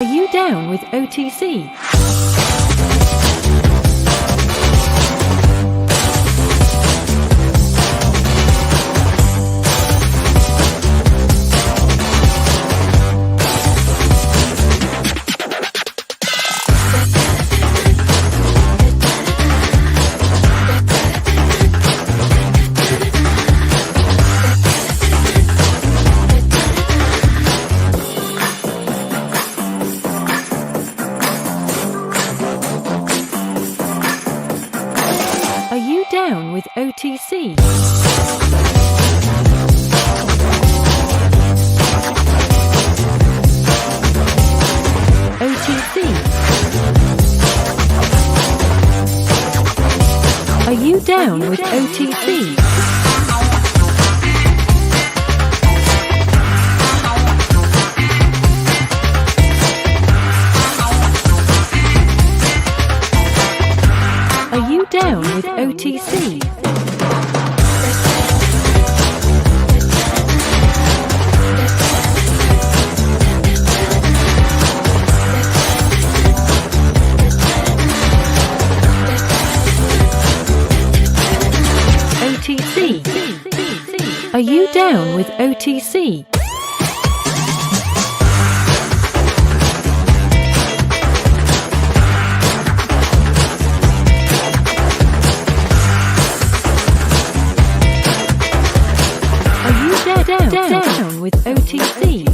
Are you down with OTC? Are you down with OTC? OTC. Are you down with OTC? Are you down with OTC? OTC. Are you down with OTC? Down with OTC.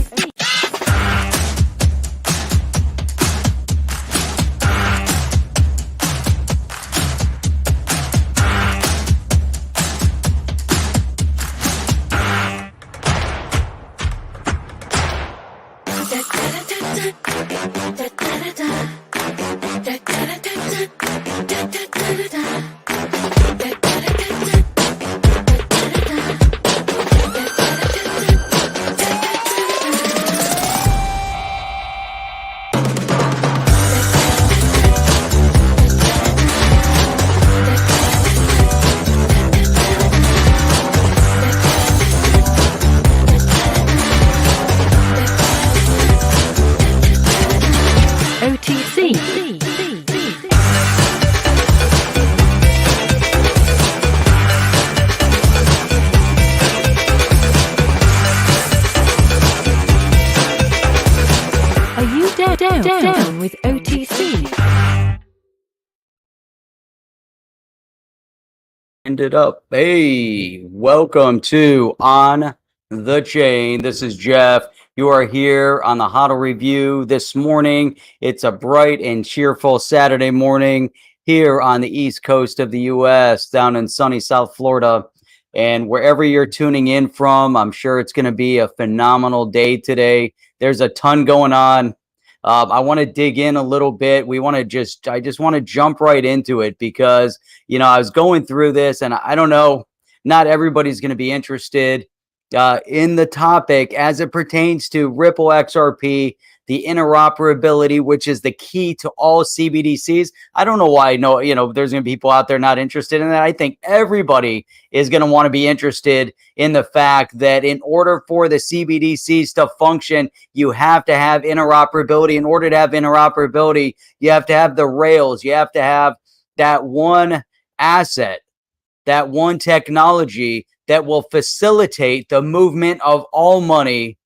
Down with OTC. Ended up. Hey, welcome to On the Chain. This is Jeff. You are here on the HODL review this morning. It's a bright and cheerful Saturday morning here on the East Coast of the U.S., down in sunny South Florida. And wherever you're tuning in from, I'm sure it's going to be a phenomenal day today. There's a ton going on. I want to dig in a little bit. I just want to jump right into it because, I was going through this and I don't know, not everybody's going to be interested in the topic as it pertains to Ripple XRP, the interoperability, which is the key to all CBDCs. I don't know why, there's going to be people out there not interested in that. I think everybody is going to want to be interested in the fact that in order for the CBDCs to function, you have to have interoperability. In order to have interoperability, you have to have the rails. You have to have that one asset, that one technology that will facilitate the movement of all money,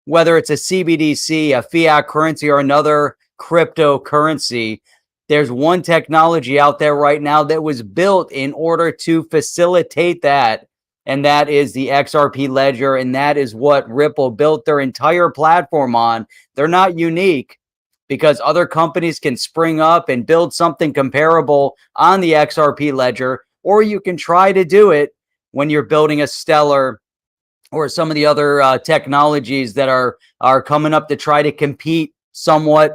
whether it's a CBDC, a fiat currency, or another cryptocurrency. There's one technology out there right now that was built in order to facilitate that, and that is the XRP ledger, and that is what Ripple built their entire platform on. They're not unique because other companies can spring up and build something comparable on the XRP ledger, or you can try to do it when you're building a Stellar or some of the other technologies that are coming up to try to compete somewhat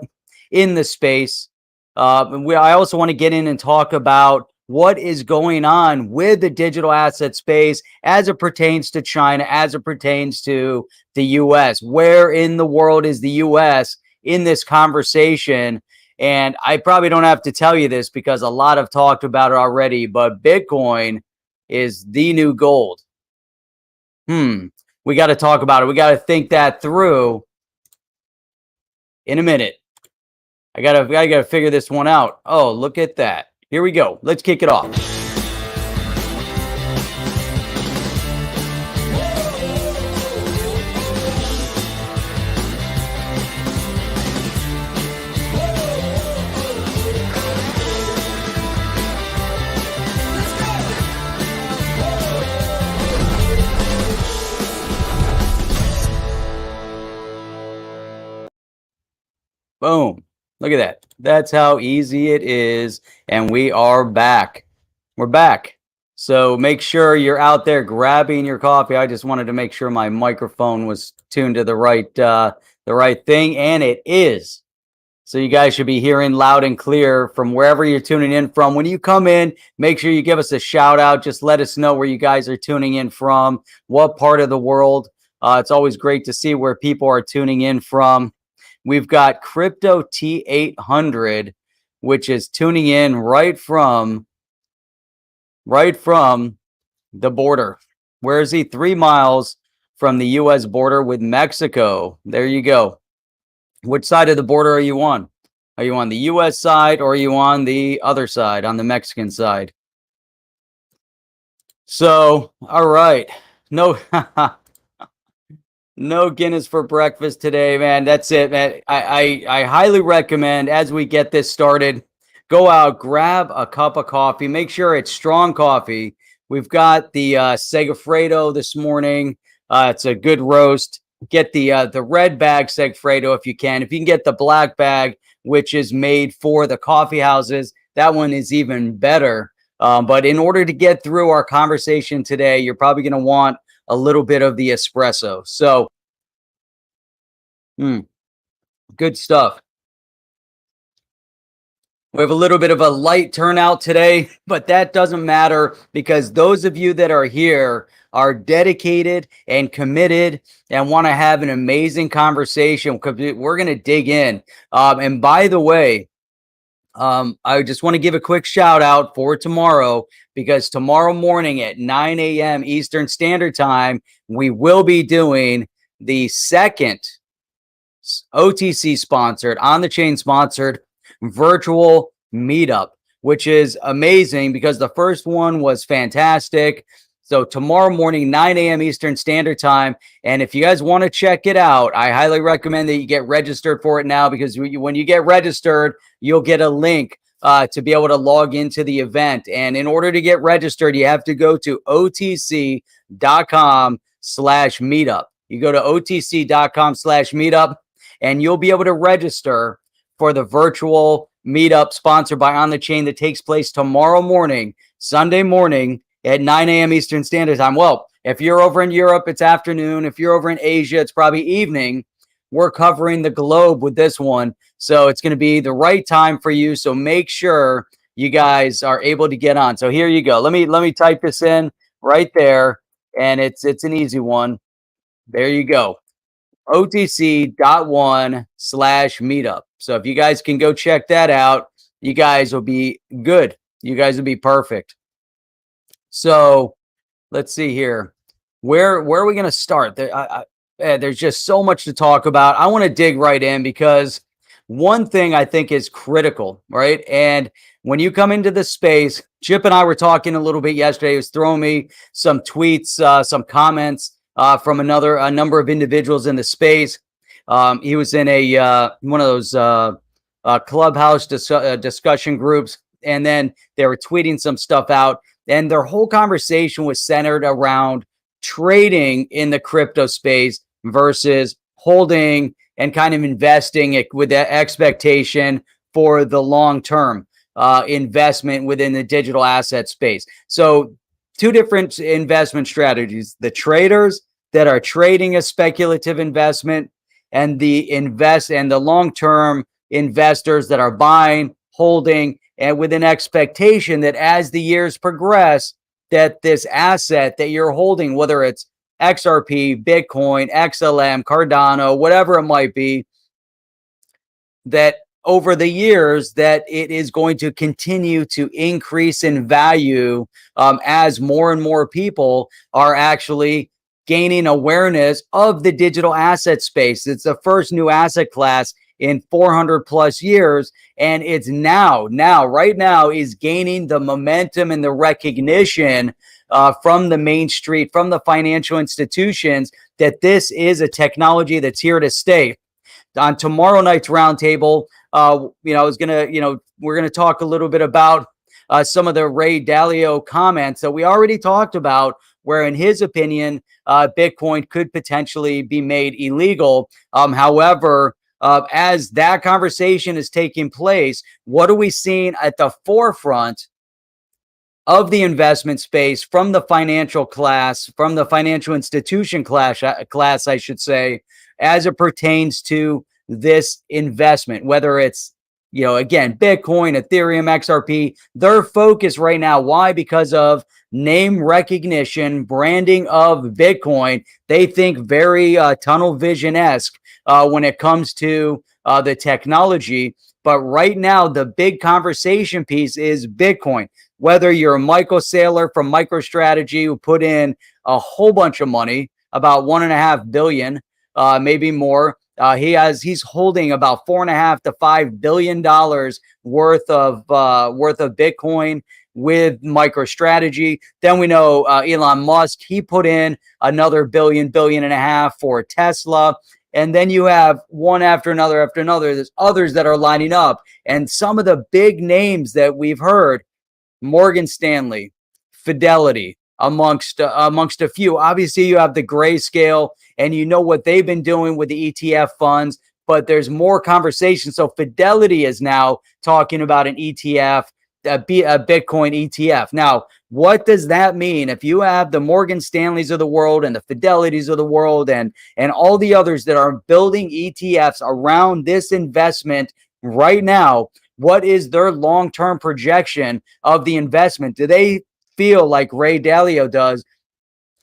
in the space. I also want to get in and talk about what is going on with the digital asset space as it pertains to China, as it pertains to the U.S. Where in the world is the U.S. in this conversation? And I probably don't have to tell you this because a lot have talked about it already, but Bitcoin is the new gold. We got to talk about it. We got to think that through. in a minute. I gotta figure this one out. Oh, look at that. Here we go. Let's kick it off. Boom. Look at that. That's how easy it is. And we are back. We're back. So make sure you're out there grabbing your coffee. I just wanted to make sure my microphone was tuned to the right thing, and it is. So you guys should be hearing loud and clear from wherever you're tuning in from. When you come in, make sure you give us a shout out. Just let us know where you guys are tuning in from, what part of the world. It's always great to see where people are tuning in from. We've got Crypto T800, which is tuning in right from the border. Where is he? 3 miles from the U.S. border with Mexico. There you go. Which side of the border are you on? Are you on the U.S. side, or are you on the other side, on the Mexican side? So, all right. No, no Guinness for breakfast today, man. That's it, man. I highly recommend, as we get this started, go out, grab a cup of coffee. Make sure it's strong coffee. We've got the Segafredo this morning. It's a good roast. Get the red bag Segafredo if you can. If you can get the black bag, which is made for the coffee houses, that one is even better. But in order to get through our conversation today, you're probably going to want a little bit of the espresso. So, good stuff. We have a little bit of a light turnout today, but that doesn't matter, because those of you that are here are dedicated and committed and want to have an amazing conversation. We're going to dig in. And by the way, I just want to give a quick shout out for tomorrow, because tomorrow morning at 9 a.m. Eastern Standard Time, we will be doing the second OTC sponsored, on the chain sponsored virtual meetup, which is amazing because the first one was fantastic. So tomorrow morning, 9 a.m. Eastern Standard Time. And if you guys want to check it out, I highly recommend that you get registered for it now, because when you get registered, you'll get a link to be able to log into the event. And in order to get registered, you have to go to otc.com/meetup. You go to otc.com/meetup, and you'll be able to register for the virtual meetup sponsored by On the Chain that takes place tomorrow morning, Sunday morning at 9 a.m. Eastern Standard Time. Well, if you're over in Europe, it's afternoon. If you're over in Asia, it's probably evening. We're covering the globe with this one, so it's going to be the right time for you. So make sure you guys are able to get on. So here you go. Let me type this in right there, and it's an easy one. There you go. otc.1/meetup. So if you guys can go check that out, you guys will be good. You guys will be perfect. So let's see here. Where are we going to start? There's just so much to talk about. I want to dig right in, because one thing I think is critical, right? And when you come into this space, Chip and I were talking a little bit yesterday. He was throwing me some tweets, some comments from a number of individuals in the space. He was in one of those clubhouse discussion groups, and then they were tweeting some stuff out, and their whole conversation was centered around trading in the crypto space versus holding and kind of investing it with that expectation for the long-term investment within the digital asset space. So two different investment strategies: the traders that are trading a speculative investment, and the long-term investors that are buying, holding, and with an expectation that as the years progress, that this asset that you're holding, whether it's XRP, Bitcoin, XLM, Cardano, whatever it might be, that over the years that it is going to continue to increase in value as more and more people are actually gaining awareness of the digital asset space. It's the first new asset class in 400 plus years. And it's right now is gaining the momentum and the recognition from the main street, from the financial institutions, that this is a technology that's here to stay. On tomorrow night's roundtable, we're gonna talk a little bit about some of the Ray Dalio comments that we already talked about, where in his opinion, Bitcoin could potentially be made illegal. However, as that conversation is taking place, what are we seeing at the forefront of the investment space from the financial class, from the financial institution class, I should say, as it pertains to this investment, whether it's, again, Bitcoin, Ethereum, XRP, their focus right now. Why? Because of name recognition, branding of Bitcoin. They think very tunnel vision-esque when it comes to the technology. But right now, the big conversation piece is Bitcoin. Whether you're Michael Saylor from MicroStrategy, who put in a whole bunch of money, about $1.5 billion, maybe more. He's holding about $4.5 to $5 billion worth of Bitcoin with MicroStrategy. Then we know Elon Musk, he put in another billion and a half for Tesla. And then you have one after another. There's others that are lining up. And some of the big names that we've heard, Morgan Stanley, Fidelity, amongst a few. Obviously, you have the Grayscale, and you know what they've been doing with the ETF funds, but there's more conversation. So Fidelity is now talking about an ETF, a Bitcoin ETF. Now, what does that mean? If you have the Morgan Stanleys of the world and the Fidelities of the world and all the others that are building ETFs around this investment right now, what is their long-term projection of the investment? Do they feel like Ray Dalio does,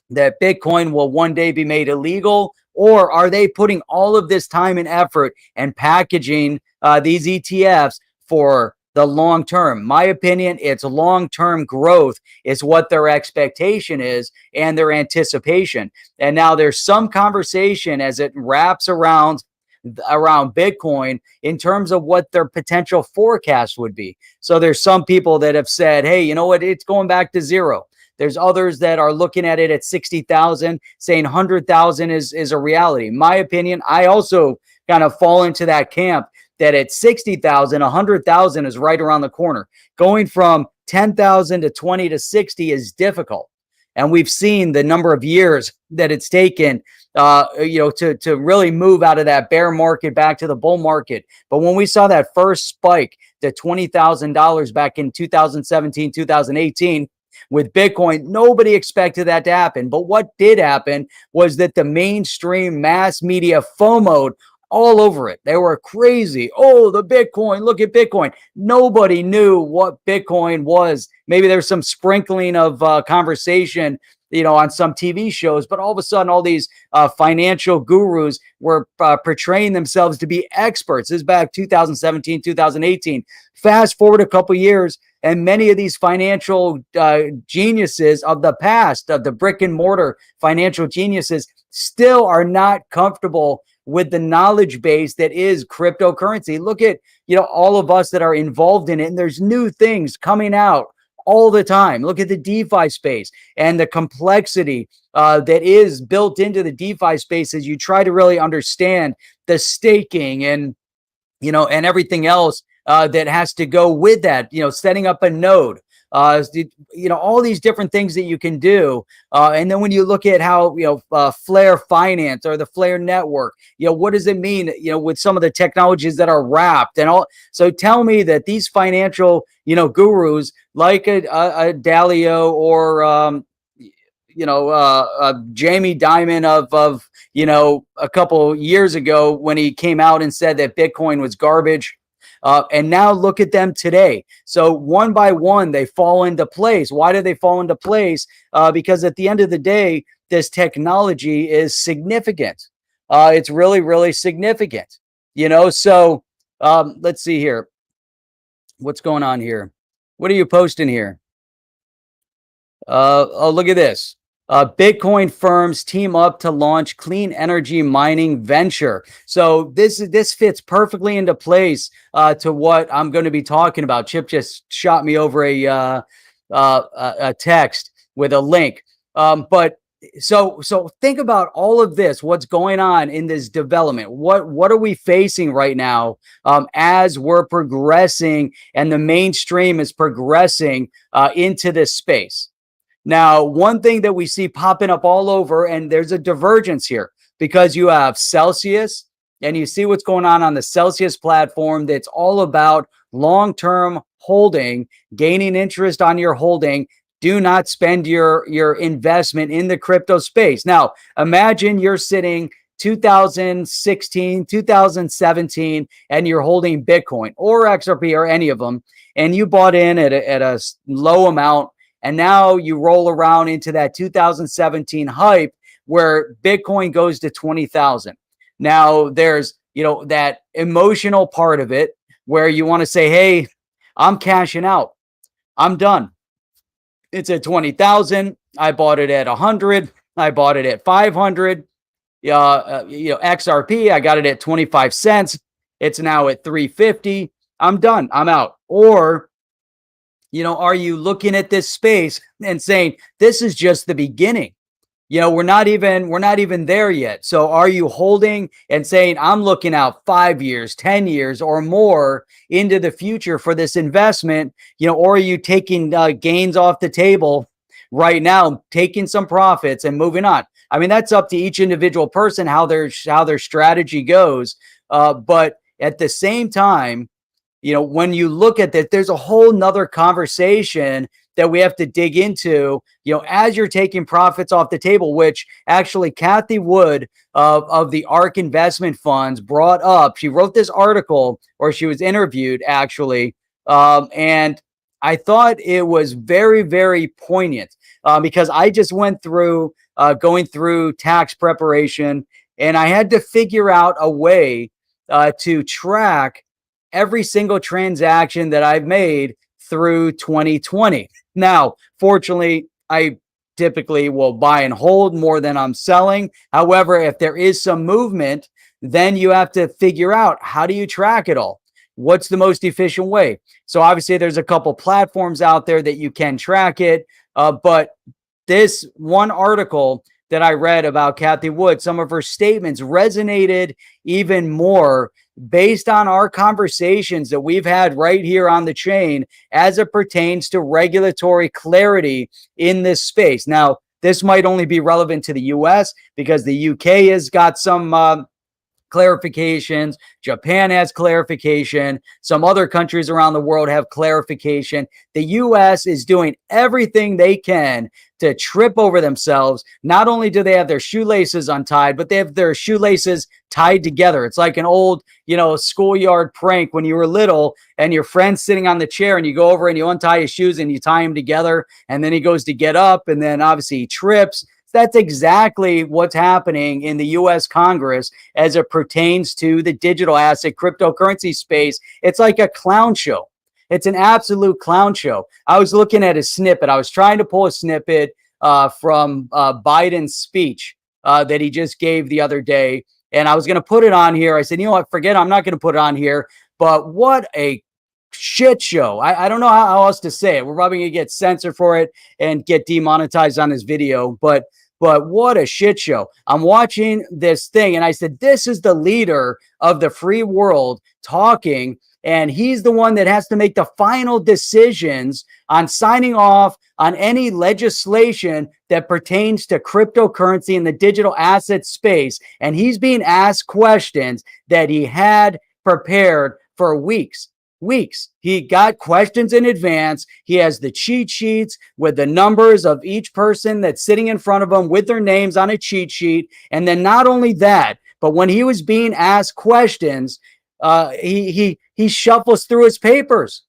that Bitcoin will one day be made illegal? Or are they putting all of this time and effort and packaging these ETFs for the long term? My opinion, it's long-term growth is what their expectation is and their anticipation. And now there's some conversation as it wraps around Bitcoin in terms of what their potential forecast would be. So there's some people that have said, hey, you know what, it's going back to zero. There's others that are looking at it at 60,000, saying 100,000 is a reality. My opinion, I also kind of fall into that camp that at 60,000, 100,000 is right around the corner. Going from 10,000 to 20 to 60 is difficult. And we've seen the number of years that it's taken to really move out of that bear market back to the bull market. But when we saw that first spike to $20,000 back in 2017, 2018 with Bitcoin, nobody expected that to happen. But what did happen was that the mainstream mass media FOMO'd all over it. They were crazy. Oh, the Bitcoin, look at Bitcoin. Nobody knew what Bitcoin was. Maybe there's some sprinkling of conversation, on some TV shows, but all of a sudden, all these financial gurus were portraying themselves to be experts. This is back 2017, 2018. Fast forward a couple years, and many of these financial geniuses of the past, of the brick and mortar financial geniuses, still are not comfortable with the knowledge base that is cryptocurrency. Look at, all of us that are involved in it, and there's new things coming out all the time. Look at the DeFi space and the complexity that is built into the DeFi space as you try to really understand the staking and everything else that has to go with that. Setting up a node. All these different things that you can do. And then when you look at how, Flare Finance or the Flare Network, what does it mean, with some of the technologies that are wrapped and all. So tell me that these financial, gurus like a Dalio or, Jamie Dimon of a couple years ago when he came out and said that Bitcoin was garbage. And now look at them today. So one by one, they fall into place. Why do they fall into place? Because at the end of the day, this technology is significant. It's really, really significant. So let's see here. What's going on here? What are you posting here? Oh, look at this. Bitcoin firms team up to launch clean energy mining venture. So this fits perfectly into place to what I'm going to be talking about. Chip just shot me over a text with a link. But so think about all of this. What's going on in this development? What are we facing right now as we're progressing and the mainstream is progressing into this space? Now, one thing that we see popping up all over, and there's a divergence here because you have Celsius and you see what's going on the Celsius platform that's all about long-term holding, gaining interest on your holding. Do not spend your investment in the crypto space. Now, imagine you're sitting 2016, 2017, and you're holding Bitcoin or XRP or any of them, and you bought in at a low amount. And now you roll around into that 2017 hype where Bitcoin goes to 20,000. Now there's, that emotional part of it where you want to say, hey, I'm cashing out. I'm done. It's at 20,000. I bought it at 100. I bought it at 500. XRP, I got it at 25 cents. It's now at 350. I'm done. I'm out. Or are you looking at this space and saying, this is just the beginning? We're not even there yet. So are you holding and saying, I'm looking out 5 years, 10 years or more into the future for this investment, or are you taking gains off the table right now, taking some profits and moving on? I mean, that's up to each individual person, how their strategy goes. But at the same time, when you look at that, there's a whole nother conversation that we have to dig into, as you're taking profits off the table, which actually Kathy Wood of the ARK Investment Funds brought up. She wrote this article, or she was interviewed actually. And I thought it was very, very poignant because I just went through going through tax preparation, and I had to figure out a way to track every single transaction that I've made through 2020. Now, fortunately, I typically will buy and hold more than I'm selling. However, if there is some movement, then you have to figure out, how do you track it all? What's the most efficient way? So obviously there's a couple platforms out there that you can track it. But this one article that I read about Kathy Wood, some of her statements resonated even more based on our conversations that we've had right here on the chain as it pertains to regulatory clarity in this space. Now, this might only be relevant to the US because the UK has got some clarifications. Japan has clarification. Some other countries around the world have clarification. The US is doing everything they can to trip over themselves. Not only do they have their shoelaces untied, but they have their shoelaces tied together. It's like an old, schoolyard prank when you were little and your friend's sitting on the chair and you go over and you untie his shoes and you tie him together. And then he goes to get up and then obviously he trips. That's exactly what's happening in the US Congress as it pertains to the digital asset cryptocurrency space. It's like a clown show. It's an absolute clown show. I was looking at a snippet. I was trying to pull a snippet from Biden's speech that he just gave the other day. And I was going to put it on here. I said, forget it. I'm not going to put it on here. But what a shit show. I don't know how else to say it. We're probably going to get censored for it and get demonetized on this video. But what a shit show. I'm watching this thing and I said, this is the leader of the free world talking, and he's the one that has to make the final decisions on signing off on any legislation that pertains to cryptocurrency in the digital asset space. And he's being asked questions that he had prepared for weeks. He got questions in advance. He has the cheat sheets with the numbers of each person that's sitting in front of him with their names on a cheat sheet. And then not only that, but when he was being asked questions, he shuffles through his papers,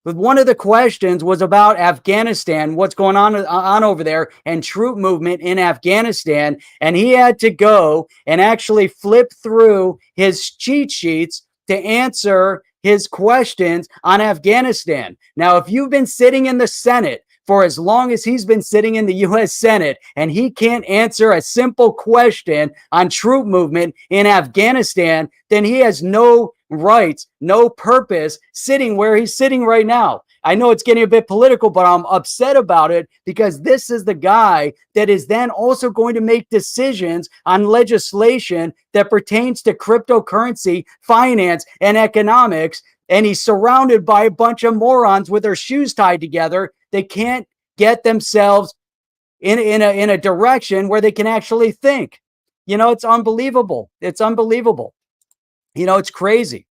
But one of the questions was about Afghanistan, what's going on over there, and troop movement in Afghanistan. And he had to go and actually flip through his cheat sheets to answer his questions on Afghanistan. Now, if you've been sitting in the Senate for as long as he's been sitting in the U.S. Senate, and he can't answer a simple question on troop movement in Afghanistan, then he has no rights, no purpose sitting where he's sitting right now. I know it's getting a bit political, but I'm upset about it because this is the guy that is then also going to make decisions on legislation that pertains to cryptocurrency, finance, and economics. And he's surrounded by a bunch of morons with their shoes tied together. They can't get themselves in a direction where they can actually think. You know, it's unbelievable. It's unbelievable. You know, it's crazy.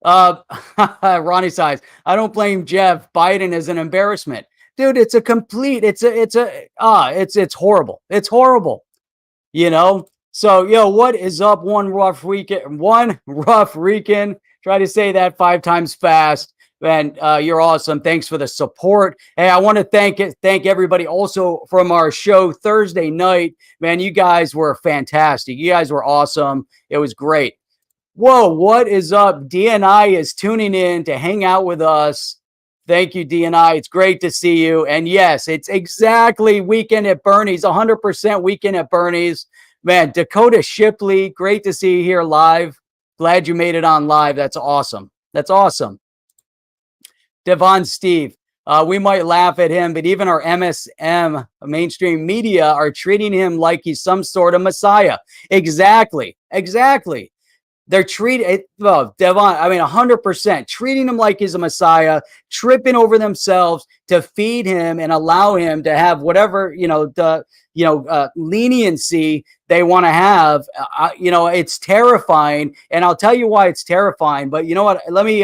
Ronnie sighs. I don't blame Jeff. Biden is an embarrassment, dude. It's a complete. It's horrible. It's horrible. You know. So, yo, what is up? One rough weekend. Try to say that 5 times fast. And you're awesome. Thanks for the support. Hey, I want to thank everybody also from our show Thursday night. Man, you guys were fantastic. You guys were awesome. It was great. Whoa, what is up? DNI is tuning in to hang out with us. Thank you, DNI. It's great to see you. And yes, it's exactly Weekend at Bernie's, 100% Weekend at Bernie's. Man, Dakota Shipley, great to see you here live. Glad you made it on live. That's awesome. That's awesome. Devon Steve, we might laugh at him, but even our MSM mainstream media are treating him like he's some sort of messiah. Exactly. They're treating, well, Devon, I mean, 100% treating him like he's a messiah, tripping over themselves to feed him and allow him to have whatever, leniency they want to have. It's terrifying. And I'll tell you why it's terrifying. But you know what? Let me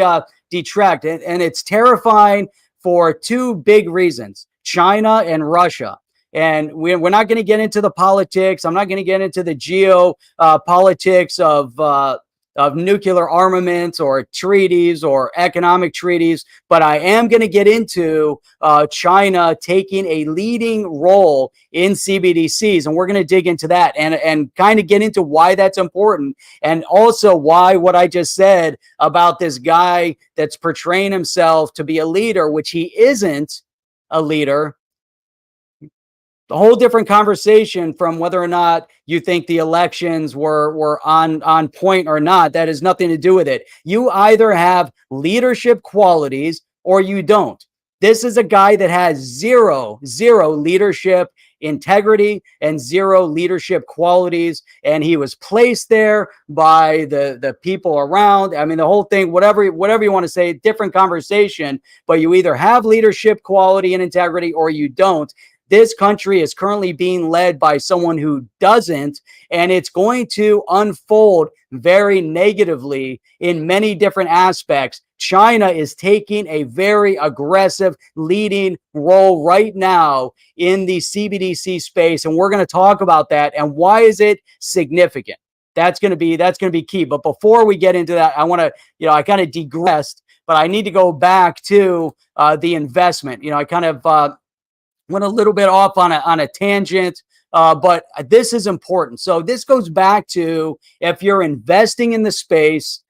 detract it. And it's terrifying for 2 big reasons: China and Russia. And we're not going to get into the politics. I'm not going to get into the politics of nuclear armaments or treaties or economic treaties, but I am going to get into China taking a leading role in CBDCs, and we're going to dig into that and kind of get into why that's important, and also why what I just said about this guy that's portraying himself to be a leader, which he isn't a leader. The whole different conversation from whether or not you think the elections were on point or not. That has nothing to do with it. You either have leadership qualities or you don't. This is a guy that has zero leadership integrity and zero leadership qualities, and he was placed there by the people around. I mean, the whole thing, whatever you want to say, different conversation, but you either have leadership quality and integrity or you don't. This country is currently being led by someone who doesn't, and it's going to unfold very negatively in many different aspects. China is taking a very aggressive leading role right now in the CBDC space, and we're going to talk about that and why is it significant. That's going to be key. But before we get into that, I want to, I kind of digressed, but I need to go back to the investment. I kind of went a little bit off on a tangent, but this is important. So this goes back to, if you're investing in the space,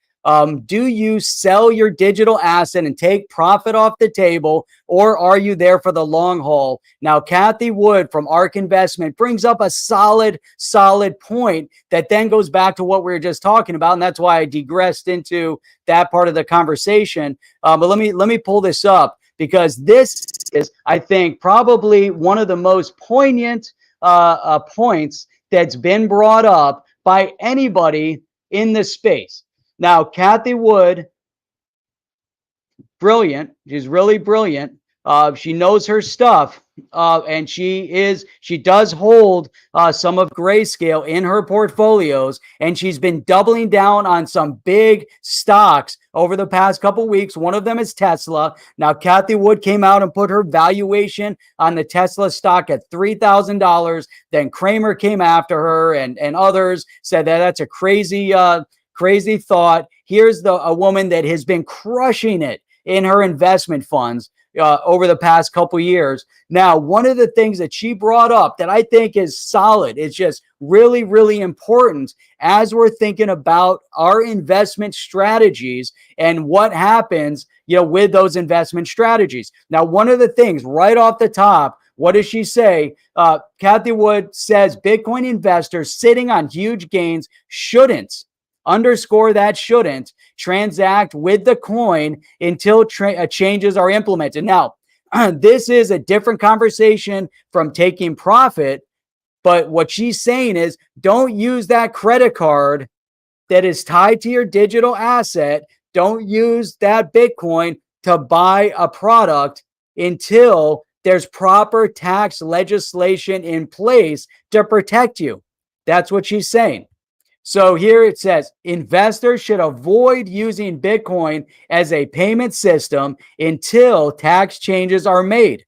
do you sell your digital asset and take profit off the table, or are you there for the long haul? Now, Kathy Wood from ARK Investment brings up a solid point that then goes back to what we were just talking about, and that's why I digressed into that part of the conversation. But let me pull this up, because this is, I think, probably one of the most poignant points that's been brought up by anybody in this space. Now, Kathy Wood, brilliant. She's really brilliant. She knows her stuff, and she does hold some of Grayscale in her portfolios, and she's been doubling down on some big stocks over the past couple weeks. One of them is Tesla. Now, Kathy Wood came out and put her valuation on the Tesla stock at $3,000. Then Kramer came after her, and others said that that's a crazy thought. Here's a woman that has been crushing it in her investment funds. over the past couple years. Now, one of the things that she brought up that I think is solid, it's just really, really important as we're thinking about our investment strategies and what happens, with those investment strategies. Now, one of the things right off the top, what does she say? Kathy Wood says Bitcoin investors sitting on huge gains shouldn't, underscore that, shouldn't transact with the coin until changes are implemented. Now, this is a different conversation from taking profit, but what she's saying is don't use that credit card that is tied to your digital asset. Don't use that Bitcoin to buy a product until there's proper tax legislation in place to protect you. That's what she's saying. So here it says investors should avoid using Bitcoin as a payment system until tax changes are made.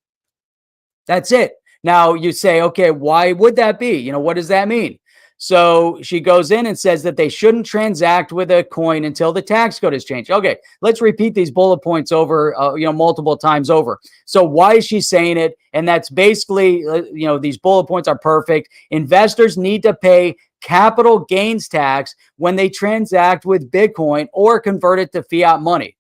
That's it. Now you say, okay, why would that be? What does that mean? So she goes in and says that they shouldn't transact with a coin until the tax code is changed. Okay, let's repeat these bullet points over, multiple times over. So why is she saying it? And that's basically, these bullet points are perfect. Investors need to pay capital gains tax when they transact with Bitcoin or convert it to fiat money.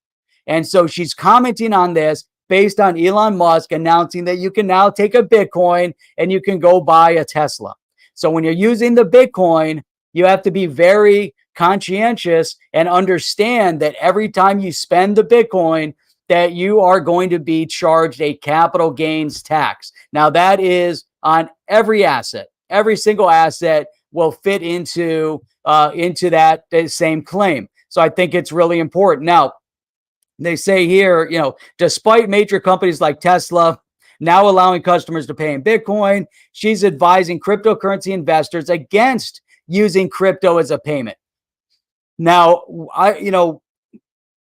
And so she's commenting on this based on Elon Musk announcing that you can now take a Bitcoin and you can go buy a Tesla. So when you're using the Bitcoin, you have to be very conscientious and understand that every time you spend the Bitcoin, that you are going to be charged a capital gains tax. Now that is on every asset. Every single asset will fit into that same claim. So I think it's really important. Now, they say here, despite major companies like Tesla now allowing customers to pay in Bitcoin, she's advising cryptocurrency investors against using crypto as a payment. Now,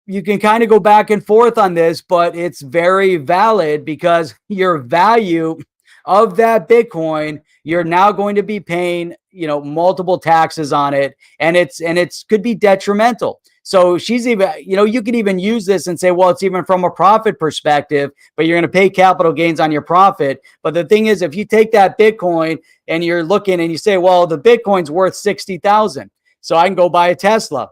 you can kind of go back and forth on this, but it's very valid because your value of that Bitcoin, you're now going to be paying, multiple taxes on it, and it's could be detrimental. So she's even, you could even use this and say, well, it's even from a profit perspective, but you're going to pay capital gains on your profit. But the thing is, if you take that Bitcoin and you're looking and you say, well, the Bitcoin's worth 60,000, so I can go buy a Tesla.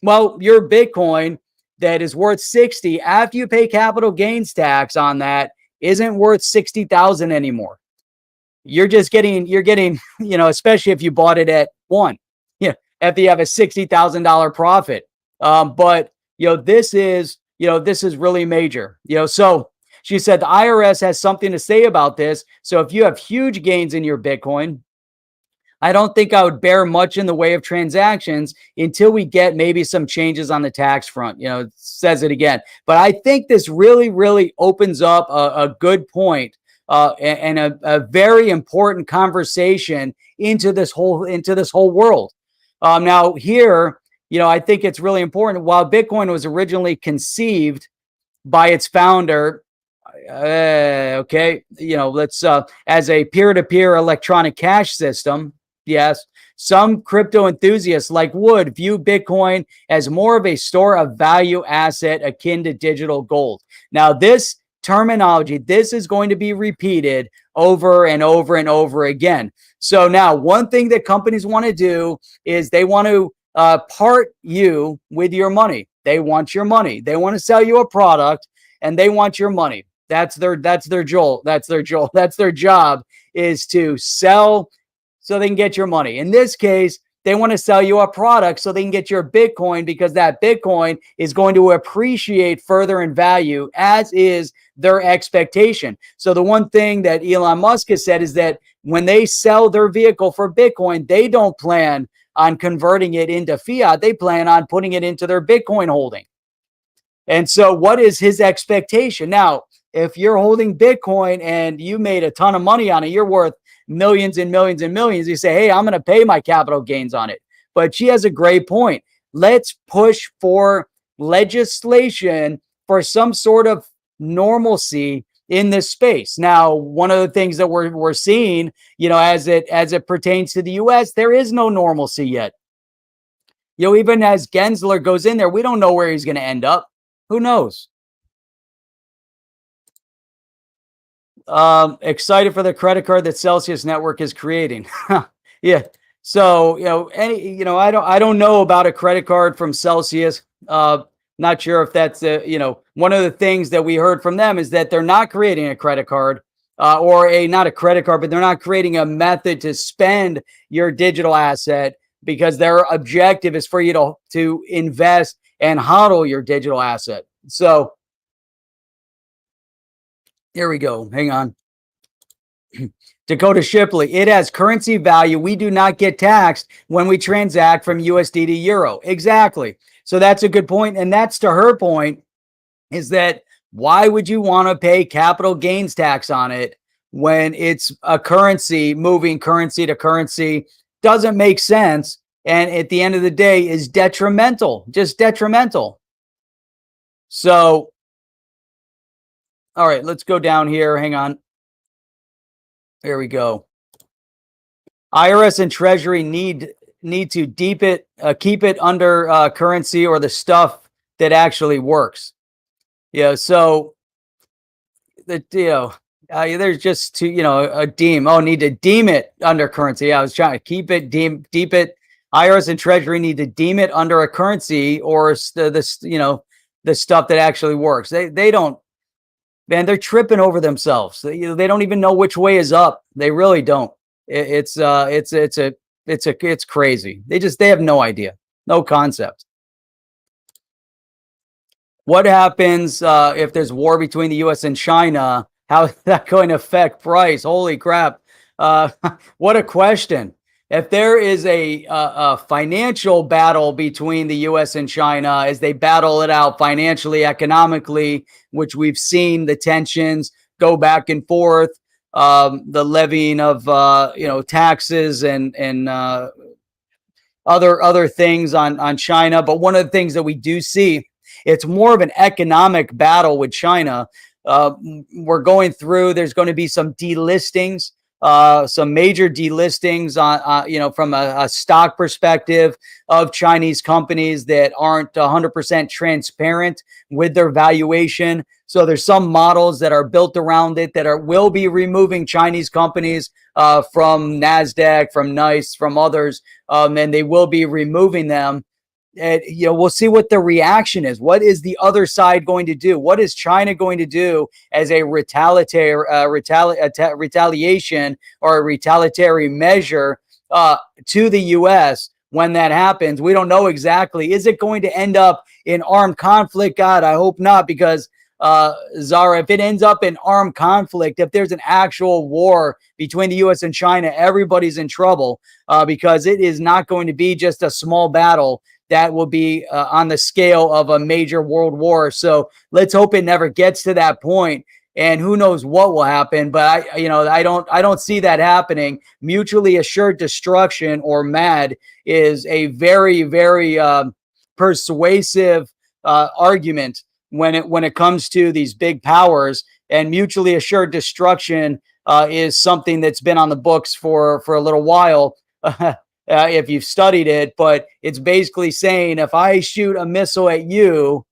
Well, your Bitcoin that is worth 60 after you pay capital gains tax on that isn't worth 60,000 anymore. You're getting, especially if you bought it at one, after you have a $60,000 profit. But this is really major. So she said the IRS has something to say about this. So if you have huge gains in your Bitcoin, I don't think I would bear much in the way of transactions until we get maybe some changes on the tax front. It says it again. But I think this really, really opens up a good point and a very important conversation into this whole world. Now here, I think it's really important. While Bitcoin was originally conceived by its founder, let's as a peer-to-peer electronic cash system. Yes, some crypto enthusiasts like Wood view Bitcoin as more of a store of value asset akin to digital gold. Now, this terminology, this is going to be repeated over and over and over again. So now one thing that companies want to do is they want to part you with your money. They want your money. They want to sell you a product and they want your money. That's their job is to sell so they can get your money. In this case, they want to sell you a product so they can get your Bitcoin because that Bitcoin is going to appreciate further in value, as is their expectation. So the one thing that Elon Musk has said is that when they sell their vehicle for Bitcoin, they don't plan on converting it into fiat. They plan on putting it into their Bitcoin holding. And so what is his expectation? Now, if you're holding Bitcoin and you made a ton of money on it, you're worth millions and millions and millions. You say, hey, I'm going to pay my capital gains on it. But she has a great point. Let's push for legislation for some sort of normalcy in this space. Now, one of the things that we're seeing, as it pertains to the US, there is no normalcy yet. Even as Gensler goes in there, we don't know where he's going to end up. Who knows? Excited for the credit card that Celsius Network is creating. Yeah. So, I don't know about a credit card from Celsius. Not sure if that's, one of the things that we heard from them is that they're not creating a credit card, not a credit card, but they're not creating a method to spend your digital asset, because their objective is for you to invest and hodl your digital asset. So here we go. Hang on. Dakota Shipley, it has currency value. We do not get taxed when we transact from USD to euro. Exactly. So that's a good point. And that's to her point, is that why would you want to pay capital gains tax on it when it's a currency moving currency to currency? Doesn't make sense. And at the end of the day is detrimental, just detrimental. So, all right, let's go down here. Hang on. There we go. IRS and Treasury need to keep it under currency or the stuff that actually works. So there's just a deem. Oh, need to deem it under currency. I was trying to keep it deem it. IRS and Treasury need to deem it under a currency or the stuff that actually works. They don't. Man, they're tripping over themselves. They don't even know which way is up. They really don't. It's crazy. They have no idea, no concept. What happens if there's war between the U.S. and China? How is that going to affect price? Holy crap! What a question. If there is a financial battle between the U.S. and China as they battle it out financially, economically, which we've seen the tensions go back and forth, the levying of taxes and other things on China. But one of the things that we do see, it's more of an economic battle with China. We're going through. There's going to be some delistings. Some major delistings on, from a stock perspective of Chinese companies that aren't 100% transparent with their valuation. So there's some models that are built around it that will be removing Chinese companies from NASDAQ, from NICE, from others, and they will be removing them. And, we'll see what the reaction is. What is the other side going to do? What is China going to do as a retaliation or a retaliatory measure to the U.S. when that happens? We don't know exactly. Is it going to end up in armed conflict? God, I hope not, because Zara, if it ends up in armed conflict, if there's an actual war between the U.S. and China, everybody's in trouble because it is not going to be just a small battle. That will be on the scale of a major world war. So let's hope it never gets to that point. And who knows what will happen? But I don't see that happening. Mutually assured destruction, or MAD, is a very, very persuasive argument when it comes to these big powers. And mutually assured destruction is something that's been on the books for a little while. If you've studied it, but it's basically saying if I shoot a missile at you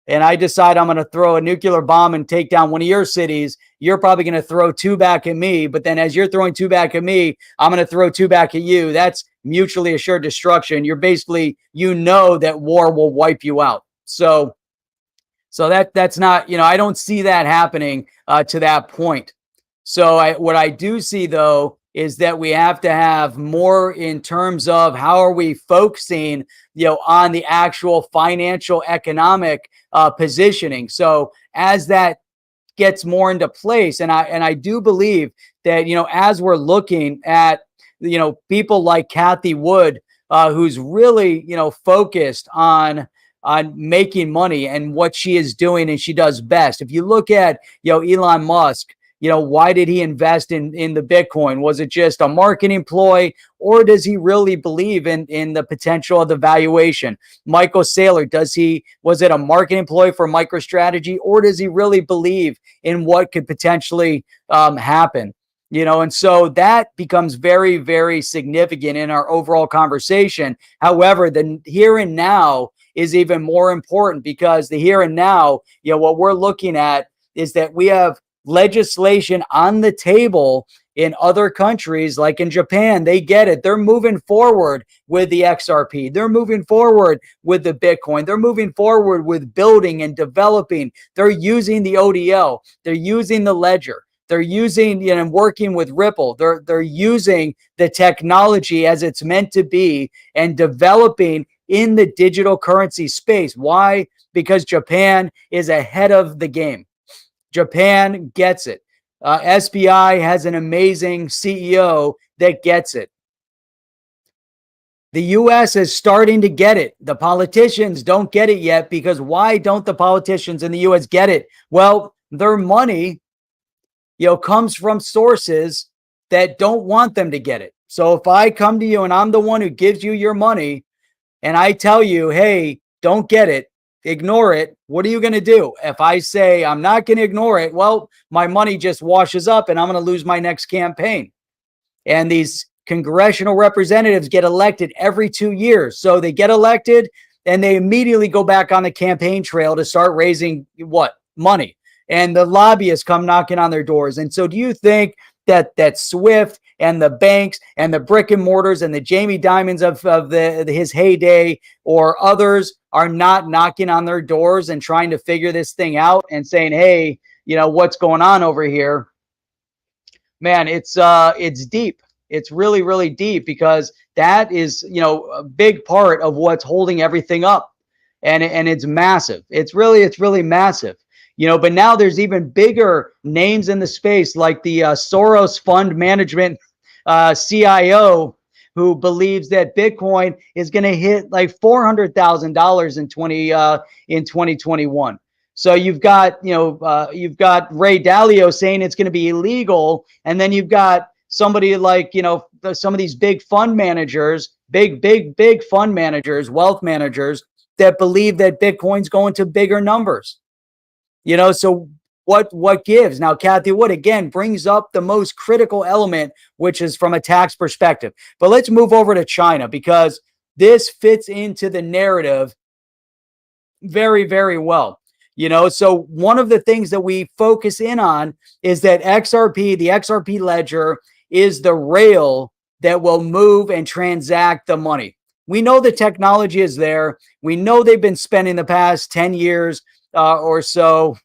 and I decide I'm going to throw a nuclear bomb and take down one of your cities, you're probably going to throw two back at me. But then as you're throwing two back at me, I'm going to throw two back at you. That's mutually assured destruction. You're basically, that war will wipe you out. So that's not, I don't see that happening to that point. So what I do see, though, is that we have to have more in terms of how are we focusing, on the actual financial economic positioning. So as that gets more into place, and I do believe that, as we're looking at, people like Cathie Wood, who's really, focused on making money and what she is doing and she does best. If you look at, Elon Musk, why did he invest in the Bitcoin? Was it just a marketing ploy, or does he really believe in the potential of the valuation? Michael Saylor, was it a marketing ploy for MicroStrategy, or does he really believe in what could potentially happen? And so that becomes very, very significant in our overall conversation. However, the here and now is even more important, because the here and now, what we're looking at is that we have legislation on the table in other countries, like in Japan. They get it. They're moving forward with the XRP. They're moving forward with the Bitcoin. They're moving forward with building and developing. They're using the ODL. They're using the ledger. They're using, working with Ripple. They're using the technology as it's meant to be and developing in the digital currency space. Why? Because Japan is ahead of the game. Japan gets it. SBI has an amazing CEO that gets it. The US is starting to get it. The politicians don't get it yet, because why don't the politicians in the US get it? Well, their money, comes from sources that don't want them to get it. So if I come to you and I'm the one who gives you your money and I tell you, hey, don't get it, ignore it, what are you going to do? If I say I'm not going to ignore it, well, my money just washes up and I'm going to lose my next campaign. And these congressional representatives get elected every 2 years. So they get elected and they immediately go back on the campaign trail to start raising what? Money. And the lobbyists come knocking on their doors. And so do you think that Swift and the banks and the brick and mortars and the Jamie Dimons of his heyday or others are not knocking on their doors and trying to figure this thing out and saying, hey, what's going on over here? Man, it's deep. It's really, really deep, because that is, a big part of what's holding everything up. And it's massive. It's really massive. But now there's even bigger names in the space, like the Soros Fund Management CIO, who believes that Bitcoin is going to hit like $400,000 in 2021. So you've got Ray Dalio saying it's going to be illegal, and then you've got somebody like some of these big fund managers, big fund managers, wealth managers, that believe that Bitcoin's going to bigger numbers. So what gives? Now, Kathy Wood again brings up the most critical element, which is from a tax perspective. But let's move over to China, because this fits into the narrative very, very well. So one of the things that we focus in on is that XRP, the XRP ledger, is the rail that will move and transact the money. We know the technology is there. We know they've been spending the past 10 years or so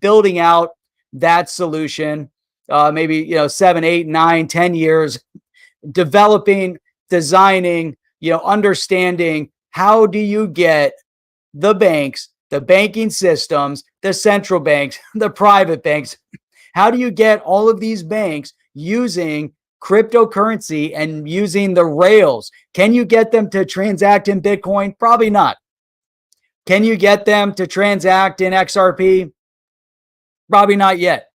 building out that solution, maybe 7, 8, 9, 10 years, developing, designing, understanding how do you get the banks, the banking systems, the central banks, the private banks, how do you get all of these banks using cryptocurrency and using the rails? Can you get them to transact in Bitcoin? Probably not. Can you get them to transact in XRP? Probably not yet.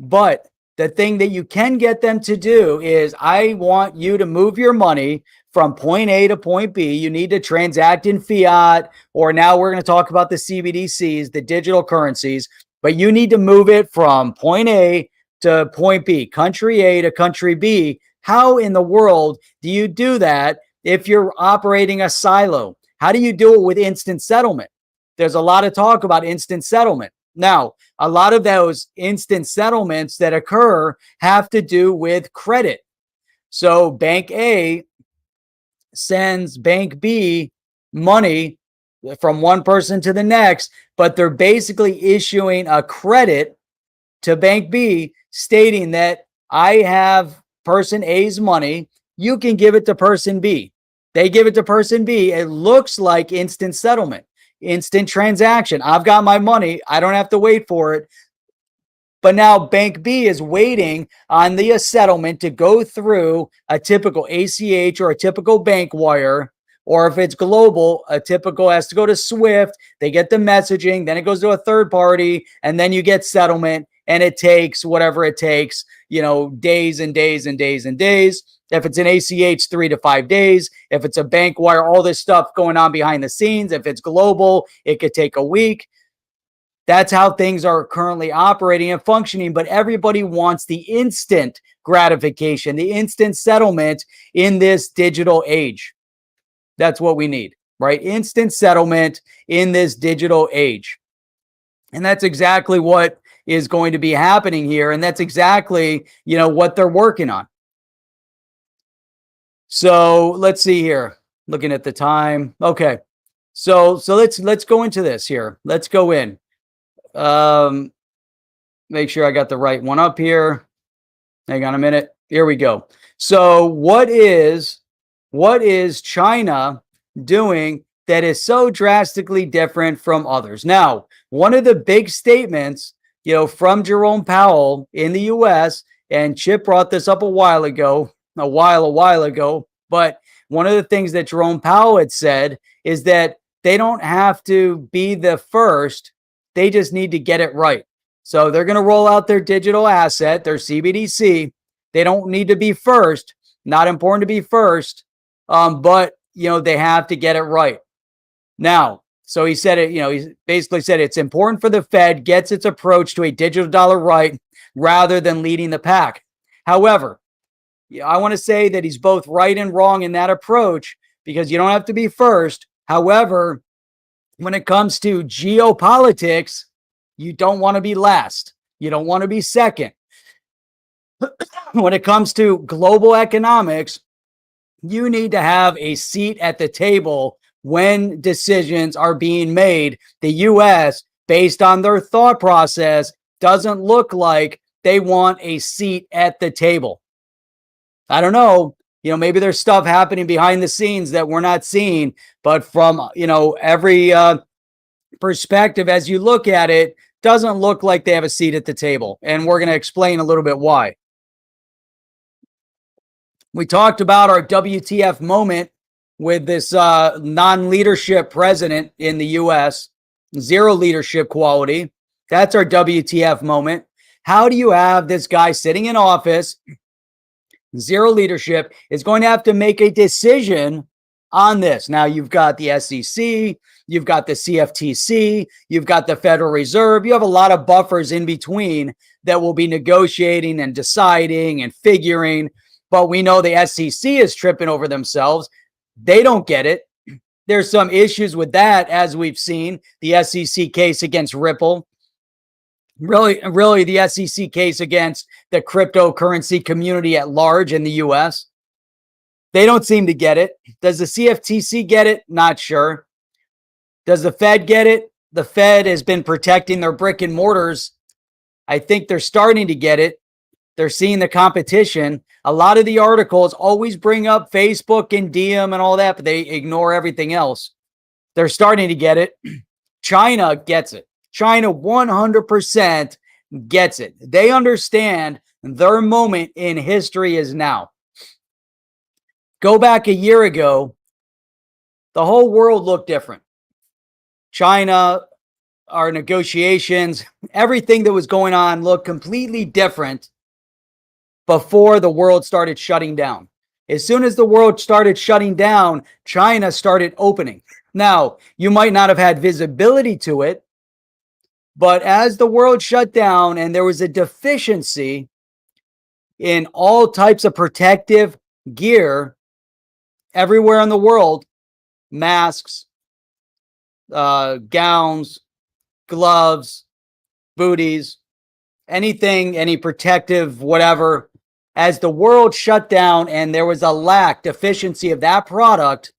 But the thing that you can get them to do is, I want you to move your money from point A to point B. You need to transact in fiat, or now we're going to talk about the CBDCs, the digital currencies, but you need to move it from point A to point B, country A to country B. How in the world do you do that if you're operating a silo? How do you do it with instant settlement? There's a lot of talk about instant settlement. Now, a lot of those instant settlements that occur have to do with credit. So Bank A sends Bank B money from one person to the next, but they're basically issuing a credit to Bank B stating that I have person A's money, you can give it to person B. They give it to person B. It looks like instant settlement, instant transaction. I've got my money. I don't have to wait for it. But now Bank B is waiting on the settlement to go through a typical ACH or a typical bank wire, or if it's global, a typical has to go to Swift. They get the messaging, then it goes to a third party, and then you get settlement, and it takes whatever it takes, days and days and days and days. If it's an ACH, 3 to 5 days. If it's a bank wire, all this stuff going on behind the scenes. If it's global, it could take a week. That's how things are currently operating and functioning. But everybody wants the instant gratification, the instant settlement in this digital age. That's what we need, right? Instant settlement in this digital age. And that's exactly what is going to be happening here. And that's exactly, what they're working on. So let's see here, looking at the time. Okay. So let's go into this here. Let's go in. Make sure I got the right one up here. Hang on a minute. Here we go. So what is China doing that is so drastically different from others? Now, one of the big statements, from Jerome Powell in the US, and Chip brought this up a while ago, but one of the things that Jerome Powell had said is that they don't have to be the first, they just need to get it right. So they're going to roll out their digital asset, their CBDC. They don't need to be first, not important to be first, but they have to get it right. Now, so he said it, he basically said it's important for the Fed gets its approach to a digital dollar right rather than leading the pack. However, I want to say that he's both right and wrong in that approach because you don't have to be first. However, when it comes to geopolitics, you don't want to be last. You don't want to be second. When it comes to global economics, you need to have a seat at the table when decisions are being made. The US, based on their thought process, doesn't look like they want a seat at the table. I don't know, maybe there's stuff happening behind the scenes that we're not seeing, but from, every perspective, as you look at it, doesn't look like they have a seat at the table. And we're going to explain a little bit why. We talked about our WTF moment with this non-leadership president in the US, zero leadership quality. That's our WTF moment. How do you have this guy sitting in office, zero leadership, is going to have to make a decision on this? Now, you've got the SEC, you've got the CFTC, you've got the Federal Reserve. You have a lot of buffers in between that will be negotiating and deciding and figuring. But we know the SEC is tripping over themselves. They don't get it. There's some issues with that, as we've seen. The SEC case against Ripple. Really, the SEC case against the cryptocurrency community at large in the US. They don't seem to get it. Does the CFTC get it? Not sure. Does the Fed get it? The Fed has been protecting their brick and mortars. I think they're starting to get it. They're seeing the competition. A lot of the articles always bring up Facebook and Diem and all that, but they ignore everything else. They're starting to get it. China gets it. China 100% gets it. They understand their moment in history is now. Go back a year ago, the whole world looked different. China, our negotiations, everything that was going on looked completely different before the world started shutting down. As soon as the world started shutting down, China started opening. Now, you might not have had visibility to it, but as the world shut down and there was a deficiency in all types of protective gear everywhere in the world, masks, gowns, gloves, booties, anything, any protective, whatever. As the world shut down and there was a deficiency of that product,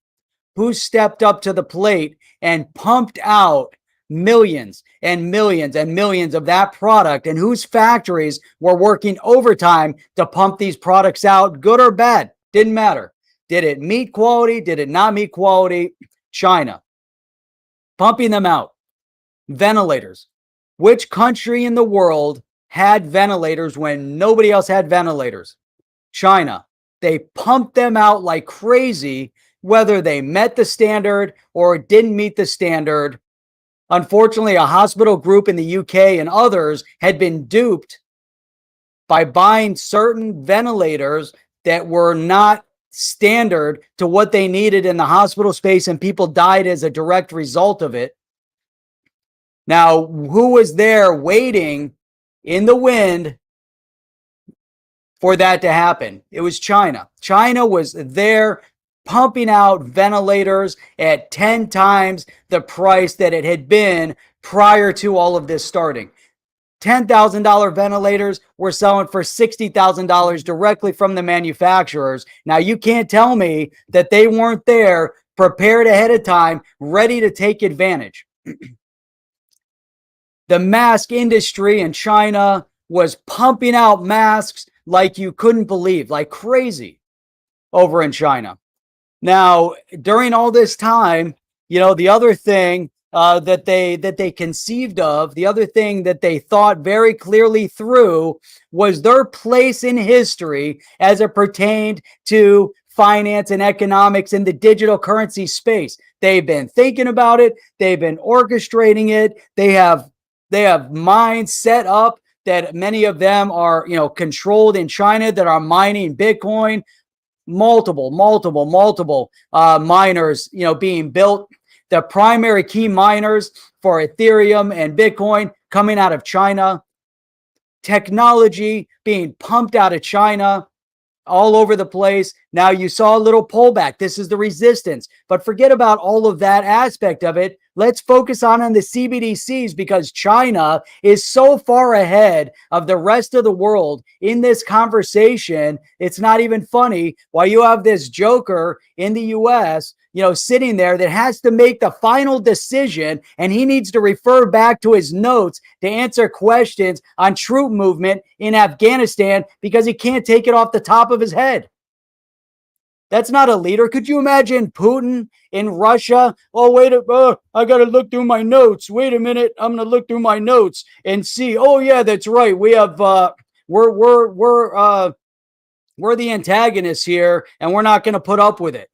who stepped up to the plate and pumped out millions and millions and millions of that product, and whose factories were working overtime to pump these products out, good or bad, didn't matter. Did it meet quality? Did it not meet quality? China. Pumping them out. Ventilators. Which country in the world had ventilators when nobody else had ventilators? China. They pumped them out like crazy, whether they met the standard or didn't meet the standard. Unfortunately, a hospital group in the UK and others had been duped by buying certain ventilators that were not standard to what they needed in the hospital space, and people died as a direct result of it. Now, who was there waiting in the wind for that to happen? It was China. China was there pumping out ventilators at 10 times the price that it had been prior to all of this starting. $10,000 ventilators were selling for $60,000 directly from the manufacturers. Now, you can't tell me that they weren't there, prepared ahead of time, ready to take advantage. The mask industry in China was pumping out masks like you couldn't believe, like crazy over in China. Now, during all this time, the other thing that they conceived of, the other thing that they thought very clearly through was their place in history as it pertained to finance and economics in the digital currency space. They've been thinking about it. They've been orchestrating it. They have minds set up that many of them are, controlled in China that are mining Bitcoin. Multiple miners, being built. The primary key miners for Ethereum and Bitcoin coming out of China. Technology being pumped out of China all over the place. Now you saw a little pullback. This is the resistance. But forget about all of that aspect of it. Let's focus on the CBDCs, because China is so far ahead of the rest of the world in this conversation. It's not even funny. While you have this joker in the US, sitting there that has to make the final decision, and he needs to refer back to his notes to answer questions on troop movement in Afghanistan because he can't take it off the top of his head. That's not a leader. Could you imagine Putin in Russia? Oh, wait, I got to look through my notes. Wait a minute. I'm going to look through my notes and see. Oh, yeah, that's right. We have, we're the antagonists here, and we're not going to put up with it.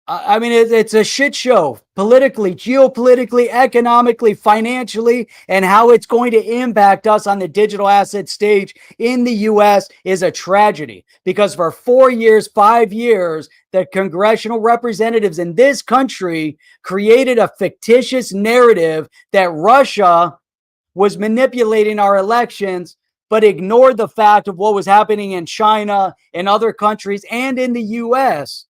I mean, it's a shit show politically, geopolitically, economically, financially, and how it's going to impact us on the digital asset stage in the US is a tragedy, because for 4 years, 5 years, the congressional representatives in this country created a fictitious narrative that Russia was manipulating our elections, but ignored the fact of what was happening in China and other countries and in the US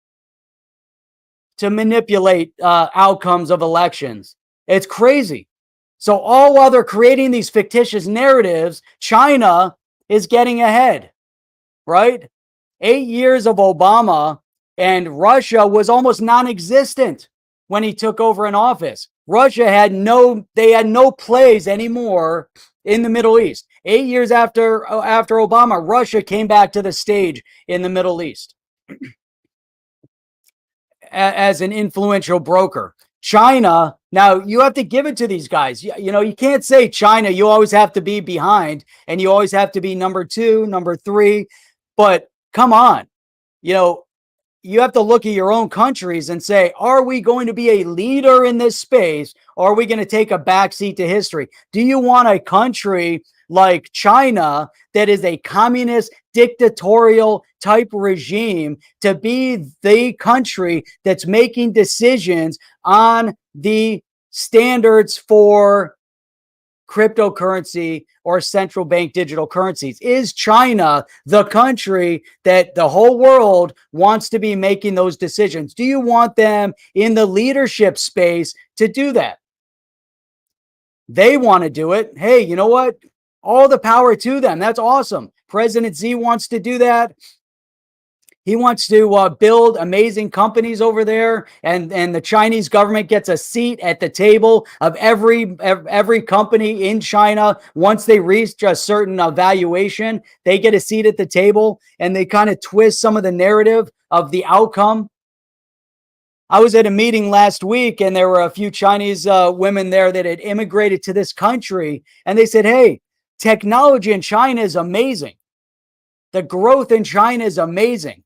to manipulate outcomes of elections. It's crazy. So all while they're creating these fictitious narratives, China is getting ahead, right? 8 years of Obama, and Russia was almost non-existent when he took over in office. Russia had no plays anymore in the Middle East. 8 years after Obama, Russia came back to the stage in the Middle East as an influential broker. China, now you have to give it to these guys. You can't say China, you always have to be behind and you always have to be number 2, number 3. But come on, you have to look at your own countries and say, are we going to be a leader in this space, or are we going to take a backseat to history? Do you want a country like China that is a communist, dictatorial type regime to be the country that's making decisions on the standards for cryptocurrency or central bank digital currencies? Is China the country that the whole world wants to be making those decisions? Do you want them in the leadership space to do that? They want to do it. Hey, you know what? All the power to them. That's awesome. President Xi wants to do that. He wants to build amazing companies over there, and the Chinese government gets a seat at the table of every company in China. Once they reach a certain valuation, they get a seat at the table, and they kind of twist some of the narrative of the outcome. I was at a meeting last week, and there were a few Chinese women there that had immigrated to this country, and they said, hey, technology in China is amazing. The growth in China is amazing.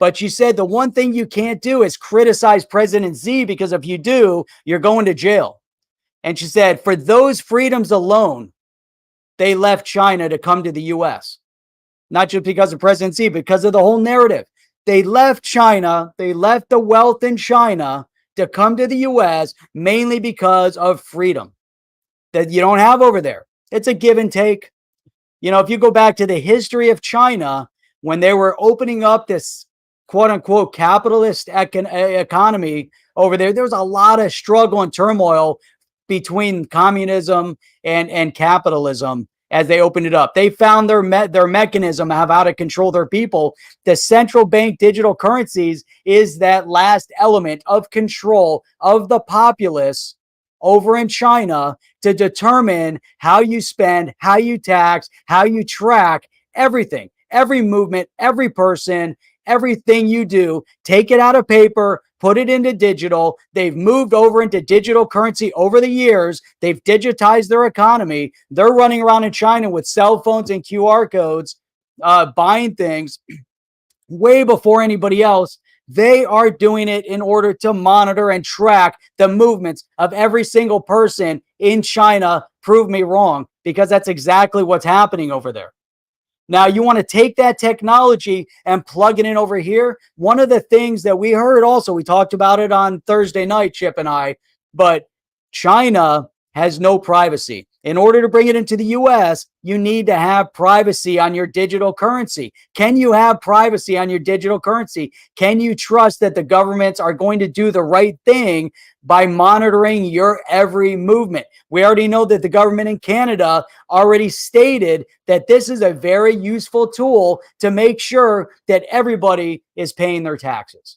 But she said the one thing you can't do is criticize President Xi, because if you do, you're going to jail. And she said for those freedoms alone, they left China to come to the US. Not just because of President Xi, because of the whole narrative. They left China, they left the wealth in China to come to the US, mainly because of freedom that you don't have over there. It's a give and take. If you go back to the history of China, when they were opening up this quote unquote capitalist economy over there, there was a lot of struggle and turmoil between communism and capitalism as they opened it up. They found their mechanism of how to control their people. The central bank digital currencies is that last element of control of the populace over in China to determine how you spend, how you tax, how you track everything, every movement, every person, everything you do. Take it out of paper, put it into digital. They've moved over into digital currency over the years. They've digitized their economy. They're running around in China with cell phones and QR codes, buying things way before anybody else. They are doing it in order to monitor and track the movements of every single person in China. Prove me wrong, because that's exactly what's happening over there. Now, you want to take that technology and plug it in over here. One of the things that we heard also, we talked about it on Thursday night, Chip and I, but China has no privacy. In order to bring it into the US, you need to have privacy on your digital currency. Can you have privacy on your digital currency? Can you trust that the governments are going to do the right thing by monitoring your every movement? We already know that the government in Canada already stated that this is a very useful tool to make sure that everybody is paying their taxes.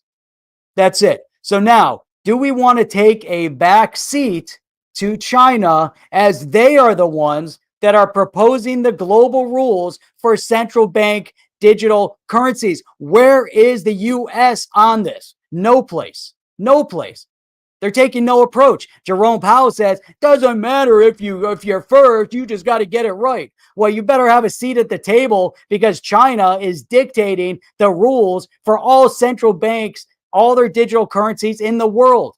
That's it. So now, do we want to take a back seat to China, as they are the ones that are proposing the global rules for central bank digital currencies? Where is the US on this? No place. No place. They're taking no approach. Jerome Powell says, doesn't matter if you're first, you just got to get it right. Well, you better have a seat at the table, because China is dictating the rules for all central banks, all their digital currencies in the world.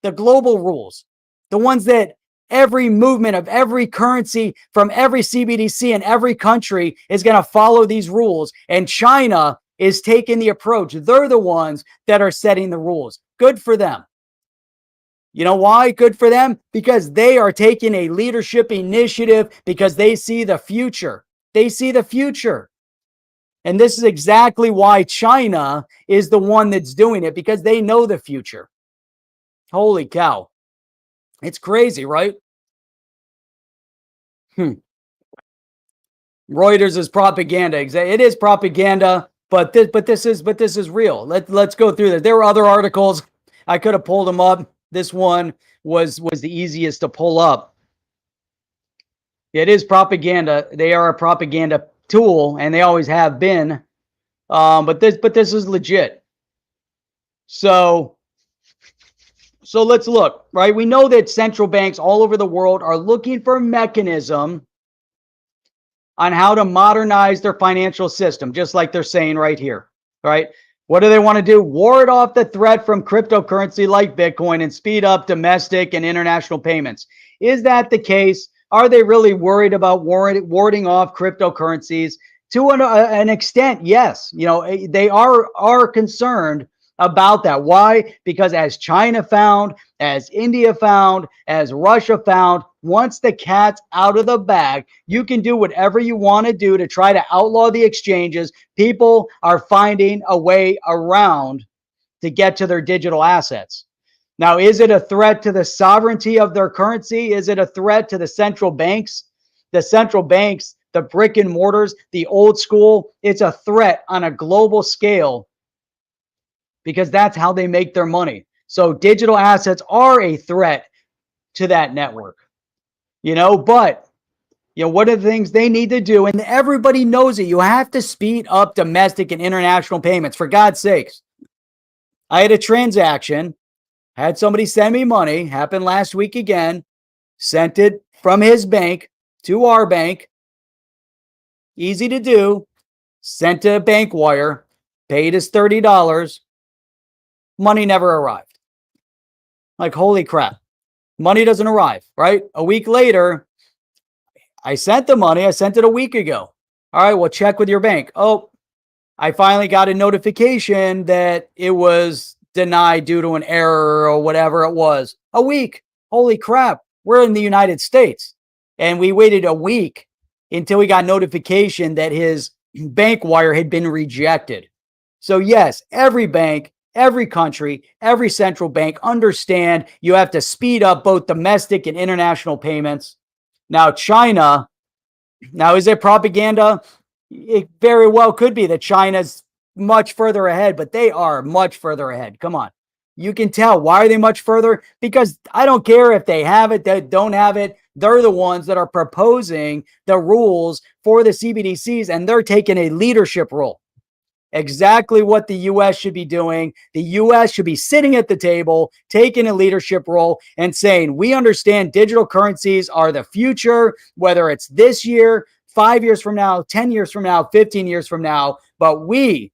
The global rules. The ones that every movement of every currency from every CBDC in every country is going to follow these rules. And China is taking the approach. They're the ones that are setting the rules. Good for them. You know why? Good for them? Because they are taking a leadership initiative, because they see the future. They see the future. And this is exactly why China is the one that's doing it, because they know the future. Holy cow. It's crazy, right? Reuters is propaganda. It is propaganda, but this is real. Let's go through this. There were other articles. I could have pulled them up. This one was the easiest to pull up. It is propaganda. They are a propaganda tool, and they always have been. But this is legit. So let's look, right? We know that central banks all over the world are looking for a mechanism on how to modernize their financial system, just like they're saying right here, right? What do they want to do? Ward off the threat from cryptocurrency like Bitcoin and speed up domestic and international payments. Is that the case? Are they really worried about warding off cryptocurrencies? To an extent, yes. You know, they are concerned about that. Why? Because as China found, as India found, as Russia found, once the cat's out of the bag, you can do whatever you want to do to try to outlaw the exchanges. People are finding a way around to get to their digital assets. Now, is it a threat to the sovereignty of their currency? Is it a threat to the central banks? The central banks, the brick and mortars, the old school, it's a threat on a global scale, because that's how they make their money. So digital assets are a threat to that network, you know, but you know, what are the things they need to do? And everybody knows it. You have to speed up domestic and international payments, for God's sakes. I had a transaction, had somebody send me money, happened last week again, sent it from his bank to our bank. Easy to do. Sent a bank wire, paid us $30. Money never arrived. Like, holy crap. Money doesn't arrive, right? A week later, I sent the money. I sent it a week ago. All right, well, check with your bank. Oh, I finally got a notification that it was denied due to an error or whatever it was. A week. Holy crap. We're in the United States. And we waited a week until we got notification that his bank wire had been rejected. So yes, every bank every country, every central bank understand you have to speed up both domestic and international payments. Now, China, now is it propaganda? It very well could be that China's much further ahead, but they are much further ahead. Come on. You can tell. Why are they much further? Because I don't care if they have it, they don't have it. They're the ones that are proposing the rules for the CBDCs, and they're taking a leadership role. Exactly what the U.S. should be doing. The U.S. should be sitting at the table, taking a leadership role and saying, we understand digital currencies are the future, whether it's this year, 5 years from now, 10 years from now, 15 years from now, but we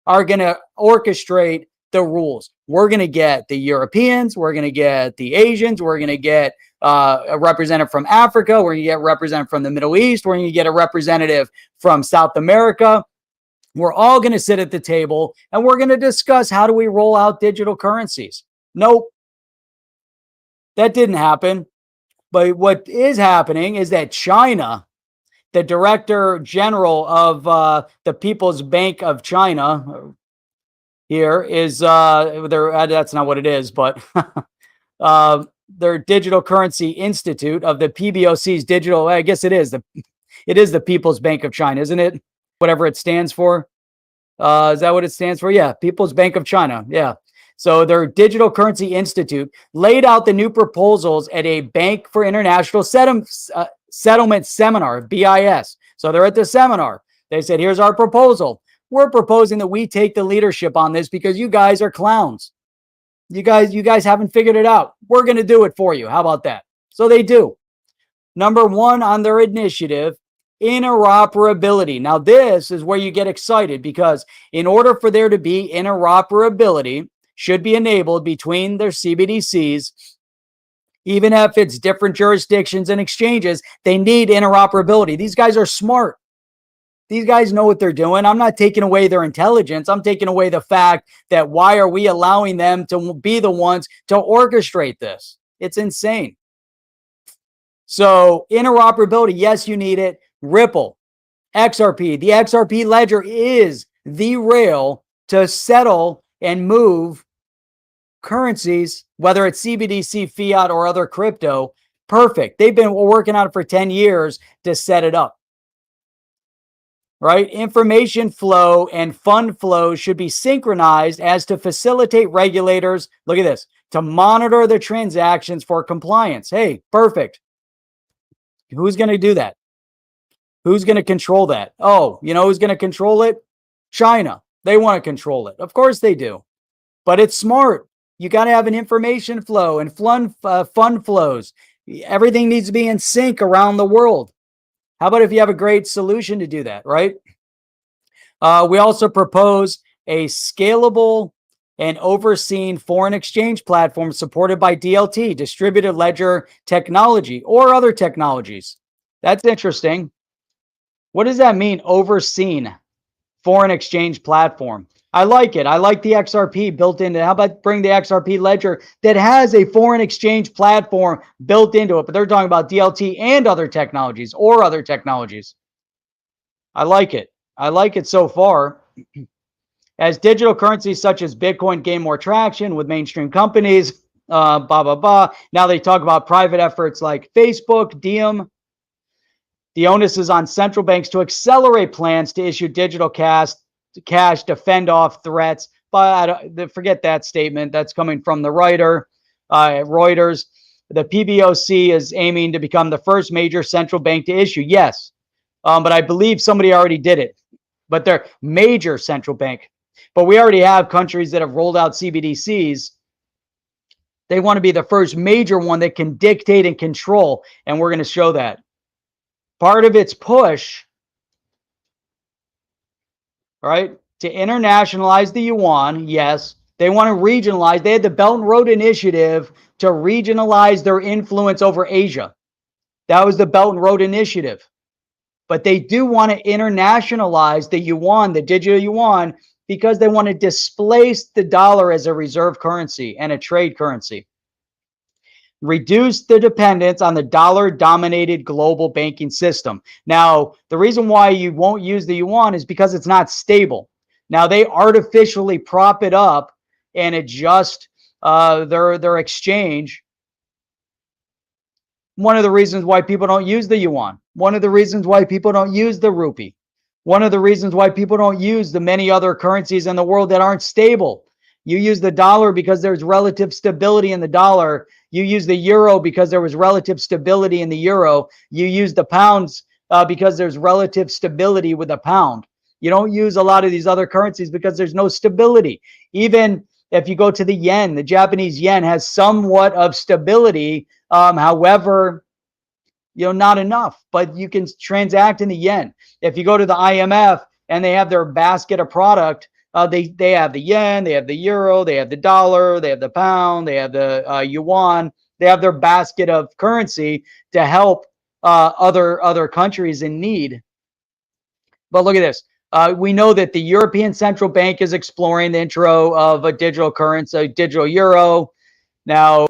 are going to orchestrate the rules. We're going to get the Europeans, we're going to get the Asians, we're going to get a representative from Africa, we're going to get a representative from the Middle East, we're going to get a representative from South America. We're all going to sit at the table and we're going to discuss how do we roll out digital currencies. Nope, that didn't happen. But what is happening is that China, the director general of the People's Bank of China, here is that's not what it is, but their Digital Currency Institute of the PBOC's digital. I guess it is the People's Bank of China, isn't it? Whatever it stands for. Is that what it stands for? Yeah, People's Bank of China. Yeah. So their Digital Currency Institute laid out the new proposals at a Bank for International Settlement seminar, BIS. So they're at the seminar. They said, here's our proposal. We're proposing that we take the leadership on this because you guys are clowns. You guys haven't figured it out. We're going to do it for you. How about that? So they do. Number one on their initiative, interoperability. Now, this is where you get excited because in order for there to be interoperability, should be enabled between their CBDCs, even if it's different jurisdictions and exchanges, they need interoperability. These guys are smart. These guys know what they're doing. I'm not taking away their intelligence. I'm taking away the fact that why are we allowing them to be the ones to orchestrate this? It's insane. So interoperability, yes, you need it. Ripple, XRP. The XRP ledger is the rail to settle and move currencies, whether it's CBDC, fiat, or other crypto. Perfect. They've been working on it for 10 years to set it up. Right? Information flow and fund flow should be synchronized as to facilitate regulators, look at this, to monitor the transactions for compliance. Hey, perfect. Who's going to do that? Who's going to control that? Oh, you know who's going to control it? China. They want to control it. Of course they do. But it's smart. You got to have an information flow and fund flows. Everything needs to be in sync around the world. How about if you have a great solution to do that, right? We also propose a scalable and overseen foreign exchange platform supported by DLT, distributed ledger technology, or other technologies. That's interesting. What does that mean, overseen foreign exchange platform? I like it. I like the XRP built into. How about bring the XRP ledger that has a foreign exchange platform built into it? But they're talking about DLT and other technologies or other technologies. I like it. I like it so far. As digital currencies such as Bitcoin gain more traction with mainstream companies, Now they talk about private efforts like Facebook, Diem. The onus is on central banks to accelerate plans to issue digital cash to fend off threats. But forget that statement. That's coming from the writer, Reuters. The PBOC is aiming to become the first major central bank to issue. Yes, but I believe somebody already did it. But they're major central bank. But we already have countries that have rolled out CBDCs. They want to be the first major one that can dictate and control. And we're going to show that. Part of its push, right, to internationalize the yuan, yes. They want to regionalize. They had the Belt and Road Initiative to regionalize their influence over Asia. That was the Belt and Road Initiative. But they do want to internationalize the yuan, the digital yuan, because they want to displace the dollar as a reserve currency and a trade currency. Reduce the dependence on the dollar-dominated global banking system. Now, the reason why you won't use the yuan is because it's not stable. Now, they artificially prop it up and adjust their exchange. One of the reasons why people don't use the yuan, one of the reasons why people don't use the rupee, one of the reasons why people don't use the many other currencies in the world that aren't stable. You use the dollar because there's relative stability in the dollar. You use the euro because there was relative stability in the euro. You use the pounds because there's relative stability with the pound. You don't use a lot of these other currencies because there's no stability. Even if you go to the yen, the Japanese yen has somewhat of stability. However, not enough, but you can transact in the yen. If you go to the IMF and they have their basket of product, they have the yen, they have the euro, they have the dollar, they have the pound, they have the yuan. They have their basket of currency to help other countries in need. But look at this. We know that the European Central Bank is exploring the intro of a digital currency, a digital euro. Now,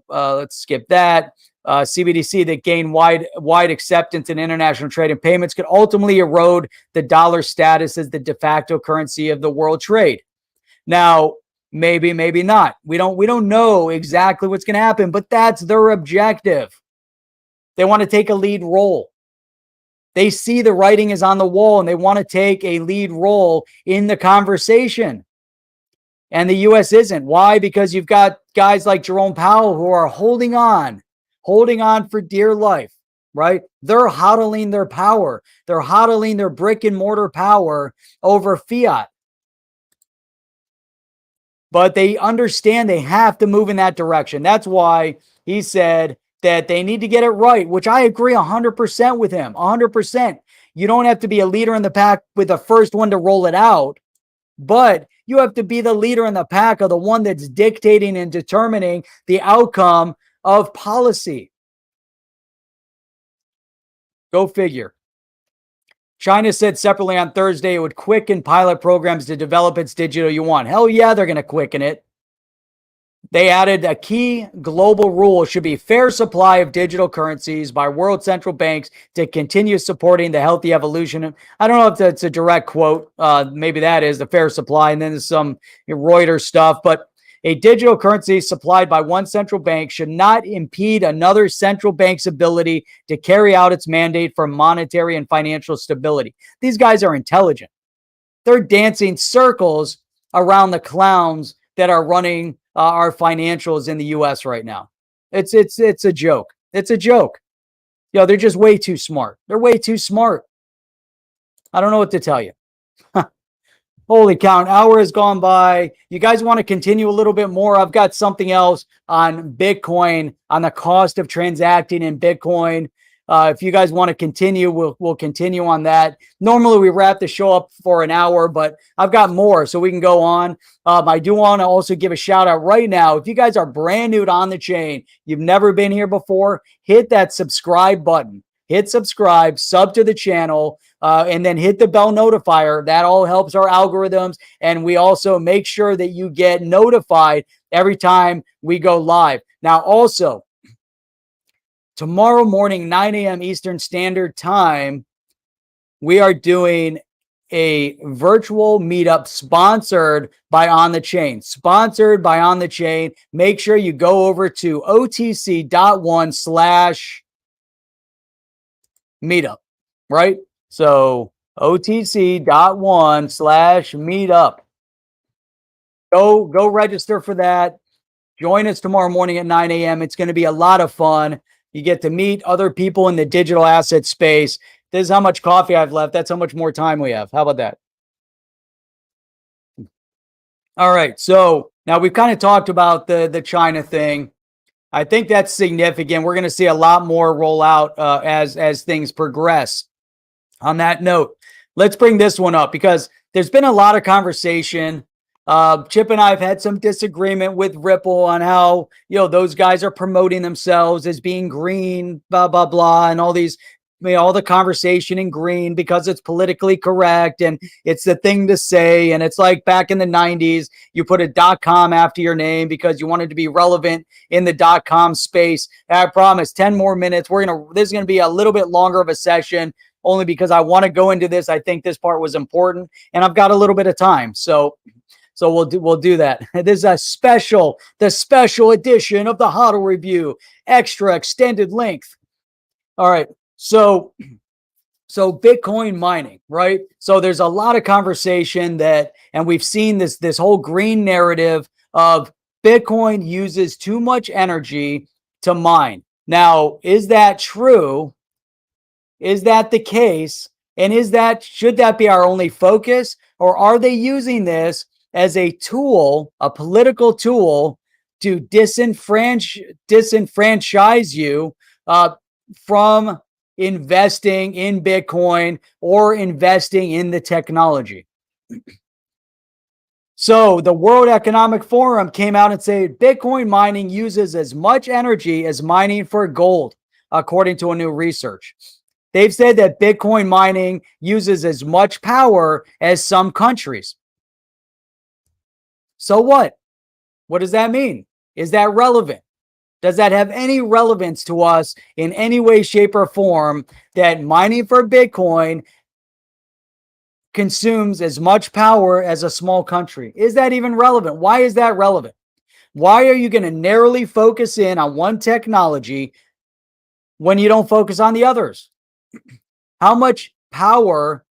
let's skip that. CBDC that gain wide acceptance in international trade and payments could ultimately erode the dollar status as the de facto currency of the world trade. Now, maybe not. We don't know exactly what's going to happen, but that's their objective. They want to take a lead role. They see the writing is on the wall and they want to take a lead role in the conversation. And the U.S. isn't. Why? Because you've got guys like Jerome Powell who are holding on for dear life, right? They're hodling their power. They're hodling their brick and mortar power over fiat. But they understand they have to move in that direction. That's why he said that they need to get it right, which I agree 100% with him, 100%. You don't have to be a leader in the pack with the first one to roll it out, but you have to be the leader in the pack of the one that's dictating and determining the outcome of policy. Go figure. China said separately on Thursday it would quicken pilot programs to develop its digital yuan. Hell yeah, they're going to quicken it. They added a key global rule should be fair supply of digital currencies by world central banks to continue supporting the healthy evolution. I don't know if that's a direct quote. Maybe that is the fair supply. And then there's some Reuters stuff. But a digital currency supplied by one central bank should not impede another central bank's ability to carry out its mandate for monetary and financial stability. These guys are intelligent. They're dancing circles around the clowns that are running our financials in the U.S. right now. It's a joke. It's a joke. They're just way too smart. They're way too smart. I don't know what to tell you. Holy cow, an hour has gone by. You guys want to continue a little bit more? I've got something else on Bitcoin, on the cost of transacting in Bitcoin. If you guys want to continue, we'll continue on that. Normally, we wrap the show up for an hour, but I've got more, so we can go on. I do want to also give a shout out right now. If you guys are brand new to On the Chain, you've never been here before, hit that subscribe button. Hit subscribe, sub to the channel, and then hit the bell notifier. That all helps our algorithms. And we also make sure that you get notified every time we go live. Now, also, tomorrow morning, 9 a.m. Eastern Standard Time, we are doing a virtual meetup sponsored by On the Chain. Sponsored by On the Chain. Make sure you go over to otc.1/meetup, right? So otc.1/meetup. Go register for that. Join us tomorrow morning at 9 a.m. It's going to be a lot of fun. You get to meet other people in the digital asset space. This is how much coffee I've left. That's how much more time we have. How about that? All right. So now we've kind of talked about the China thing. I think that's significant. We're going to see a lot more roll out as things progress. On that note, let's bring this one up because there's been a lot of conversation. Chip and I have had some disagreement with Ripple on how, those guys are promoting themselves as being green, blah, blah, blah, and all these, all the conversation in green because it's politically correct and it's the thing to say. And it's like back in the 90s, you put a .com after your name because you wanted to be relevant in the .com space. And I promise 10 more minutes. This is going to be a little bit longer of a session only because I want to go into this. I think this part was important and I've got a little bit of time. So So we'll do that. This is the special edition of the HODL review, extra extended length. All right. So Bitcoin mining, right? So there's a lot of conversation and we've seen this whole green narrative of Bitcoin uses too much energy to mine. Now, is that true? Is that the case? And should that be our only focus? Or are they using this as a tool, a political tool, to disenfranchise you from investing in Bitcoin or investing in the technology? So the World Economic Forum came out and said Bitcoin mining uses as much energy as mining for gold, according to a new research. They've said that Bitcoin mining uses as much power as some countries. So what? What does that mean? Is that relevant? Does that have any relevance to us in any way, shape, or form that mining for Bitcoin consumes as much power as a small country? Is that even relevant? Why is that relevant? Why are you going to narrowly focus in on one technology when you don't focus on the others? How much power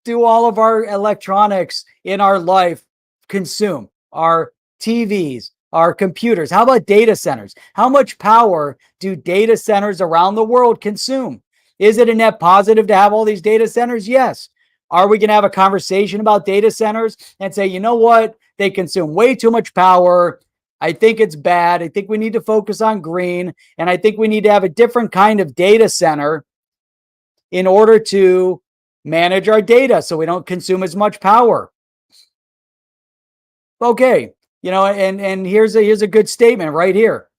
do all of our electronics in our life consume? Our TVs, our computers. How about data centers? How much power do data centers around the world consume? Is it a net positive to have all these data centers? Yes. Are we going to have a conversation about data centers and say, you know what? They consume way too much power. I think it's bad. I think we need to focus on green. And I think we need to have a different kind of data center in order to manage our data so we don't consume as much power. Okay, and here's a good statement right here.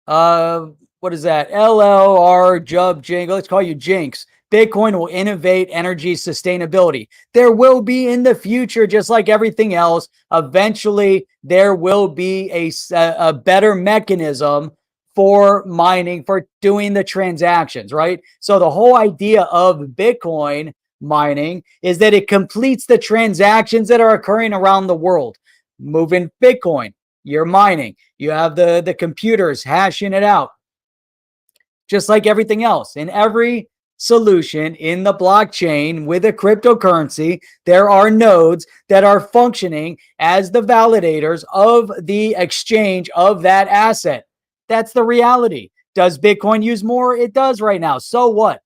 What is that? LLR Jub Jingle. Let's call you Jinx. Bitcoin will innovate energy sustainability. There will be in the future, just like everything else, eventually there will be a better mechanism for mining, for doing the transactions, right? So the whole idea of Bitcoin mining is that it completes the transactions that are occurring around the world. Moving Bitcoin, you're mining. You have the computers hashing it out. Just like everything else. In every solution in the blockchain with a cryptocurrency, there are nodes that are functioning as the validators of the exchange of that asset. That's the reality. Does Bitcoin use more? It does right now. So what?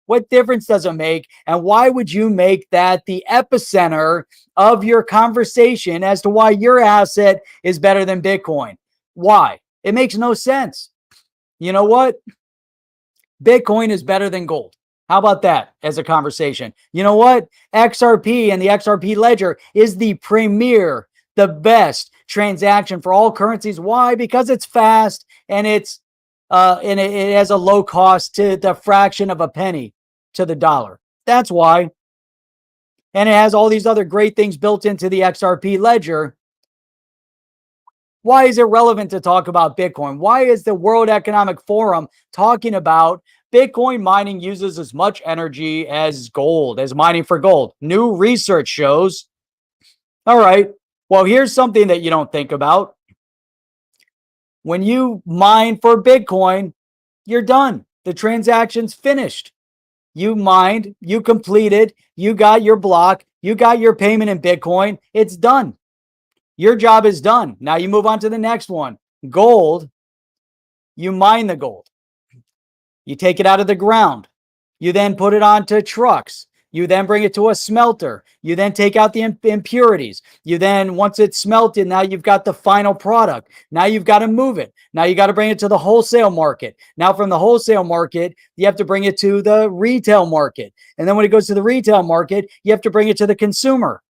What difference does it make? And why would you make that the epicenter of your conversation as to why your asset is better than Bitcoin? Why? It makes no sense. You know what? Bitcoin is better than gold. How about that as a conversation? You know what? XRP and the XRP ledger is the premier, the best transaction for all currencies. Why? Because it's fast and it has a low cost to the fraction of a penny to the dollar. That's why. And it has all these other great things built into the XRP ledger. Why is it relevant to talk about Bitcoin? Why is the World Economic Forum talking about Bitcoin mining uses as much energy as gold, as mining for gold? New research shows. All right. Well, here's something that you don't think about. When you mine for Bitcoin, you're done. The transaction's finished. You mined, you completed, you got your block, you got your payment in Bitcoin. It's done. Your job is done. Now you move on to the next one. Gold, you mine the gold. You take it out of the ground. You then put it onto trucks. You then bring it to a smelter. You then take out the impurities. You then, once it's smelted, now you've got the final product. Now you've got to move it. Now you got to bring it to the wholesale market. Now from the wholesale market, you have to bring it to the retail market. And then when it goes to the retail market, you have to bring it to the consumer.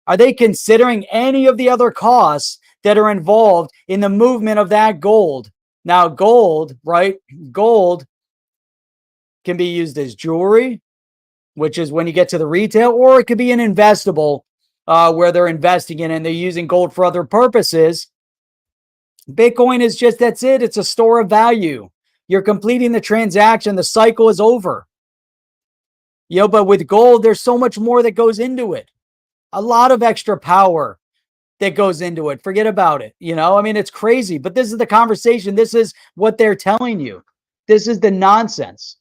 Are they considering any of the other costs that are involved in the movement of that gold? Now, gold, right? Gold can be used as jewelry, which is when you get to the retail, or it could be an investable where they're investing in and they're using gold for other purposes. Bitcoin is just, that's it. It's a store of value. You're completing the transaction. The cycle is over. But with gold, there's so much more that goes into it. A lot of extra power that goes into it. Forget about it. I mean, it's crazy, but this is the conversation. This is what they're telling you. This is the nonsense,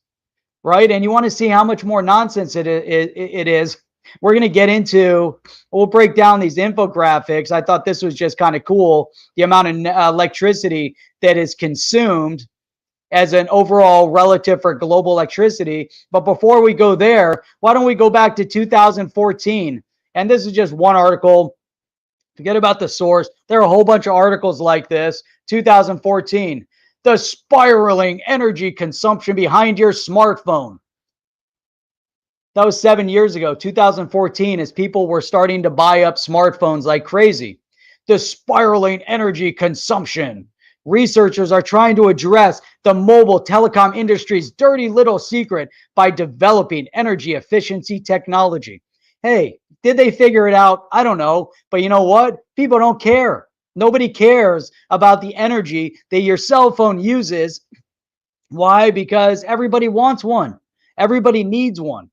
right? And you want to see how much more nonsense it is. We're going to get into, we'll break down these infographics. I thought this was just kind of cool. The amount of electricity that is consumed as an overall relative for global electricity. But before we go there, why don't we go back to 2014? And this is just one article. Forget about the source. There are a whole bunch of articles like this. 2014, the spiraling energy consumption behind your smartphone. That was 7 years ago, 2014, as people were starting to buy up smartphones like crazy. The spiraling energy consumption. Researchers are trying to address the mobile telecom industry's dirty little secret by developing energy efficiency technology. Hey, did they figure it out? I don't know. But you know what? People don't care. Nobody cares about the energy that your cell phone uses. Why? Because everybody wants one. Everybody needs one.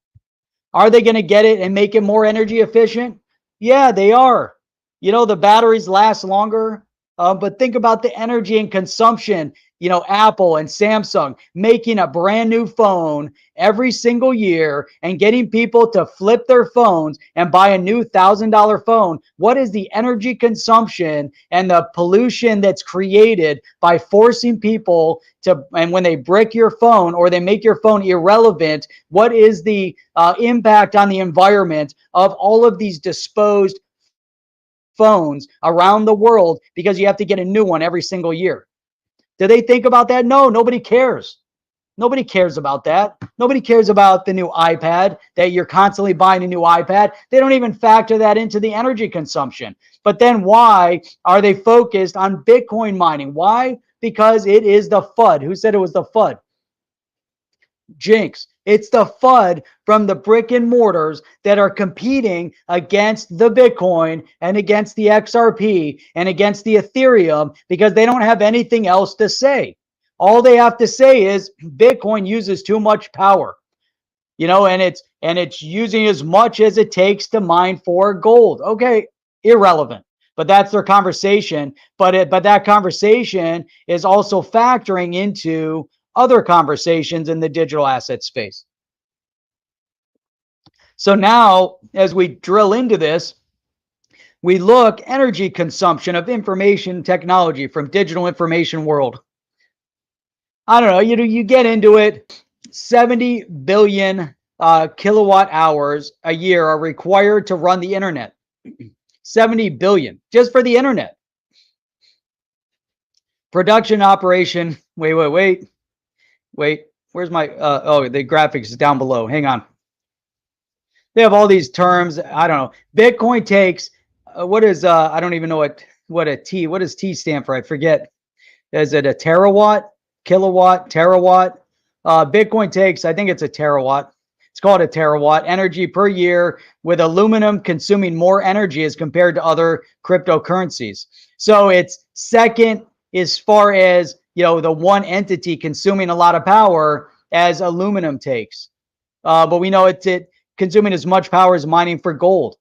Are they going to get it and make it more energy efficient? Yeah, they are. The batteries last longer. But think about the energy and consumption. Apple and Samsung making a brand new phone every single year and getting people to flip their phones and buy a new $1,000 phone. What is the energy consumption and the pollution that's created by forcing people to, and when they brick your phone or they make your phone irrelevant, what is the impact on the environment of all of these disposed phones around the world because you have to get a new one every single year? Do they think about that? No, nobody cares. Nobody cares about that. Nobody cares about the new iPad, that you're constantly buying a new iPad. They don't even factor that into the energy consumption. But then why are they focused on Bitcoin mining? Why? Because it is the FUD. Who said it was the FUD? Jinx. It's the FUD from the brick and mortars that are competing against the Bitcoin and against the XRP and against the Ethereum because they don't have anything else to say. All they have to say is Bitcoin uses too much power, and it's using as much as it takes to mine for gold. Okay, irrelevant. But that's their conversation. But that conversation is also factoring into other conversations in the digital asset space. So now, as we drill into this, we look energy consumption of information technology from digital information world. I don't know, you get into it. 70 billion kilowatt hours a year are required to run the internet. 70 billion just for the internet. Production operation. Wait. Where's my, the graphics is down below. Hang on. They have all these terms. I don't know. Bitcoin takes, what is, I don't even know what does T stand for? I forget. Is it a terawatt, kilowatt, terawatt? Bitcoin takes, I think it's a terawatt. It's called a terawatt energy per year, with aluminum consuming more energy as compared to other cryptocurrencies. So it's second as far as, the one entity consuming a lot of power as aluminum takes. But we know it's consuming as much power as mining for gold.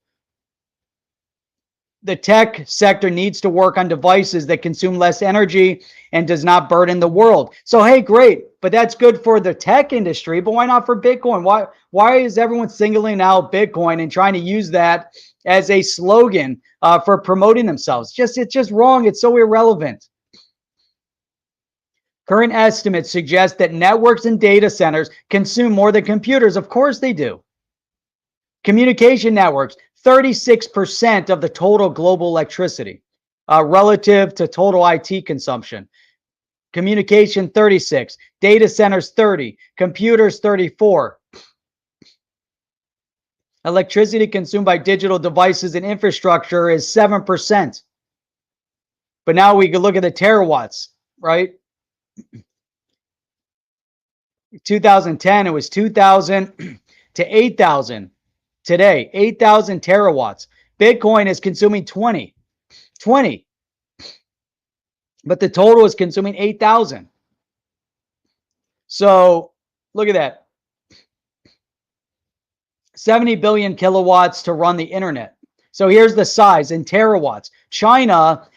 The tech sector needs to work on devices that consume less energy and does not burden the world. So, hey, great, but that's good for the tech industry, but why not for Bitcoin? Why is everyone singling out Bitcoin and trying to use that as a slogan for promoting themselves? It's just wrong. It's so irrelevant. Current estimates suggest that networks and data centers consume more than computers. Of course they do. Communication networks, 36% of the total global electricity relative to total IT consumption. Communication, 36. Data centers, 30. Computers, 34. Electricity consumed by digital devices and infrastructure is 7%. But now we can look at the terawatts, right? 2010, it was 2,000 to 8,000. Today, 8,000 terawatts. Bitcoin is consuming 20. But the total is consuming 8,000. So look at that. 70 billion kilowatts to run the internet. So here's the size in terawatts. China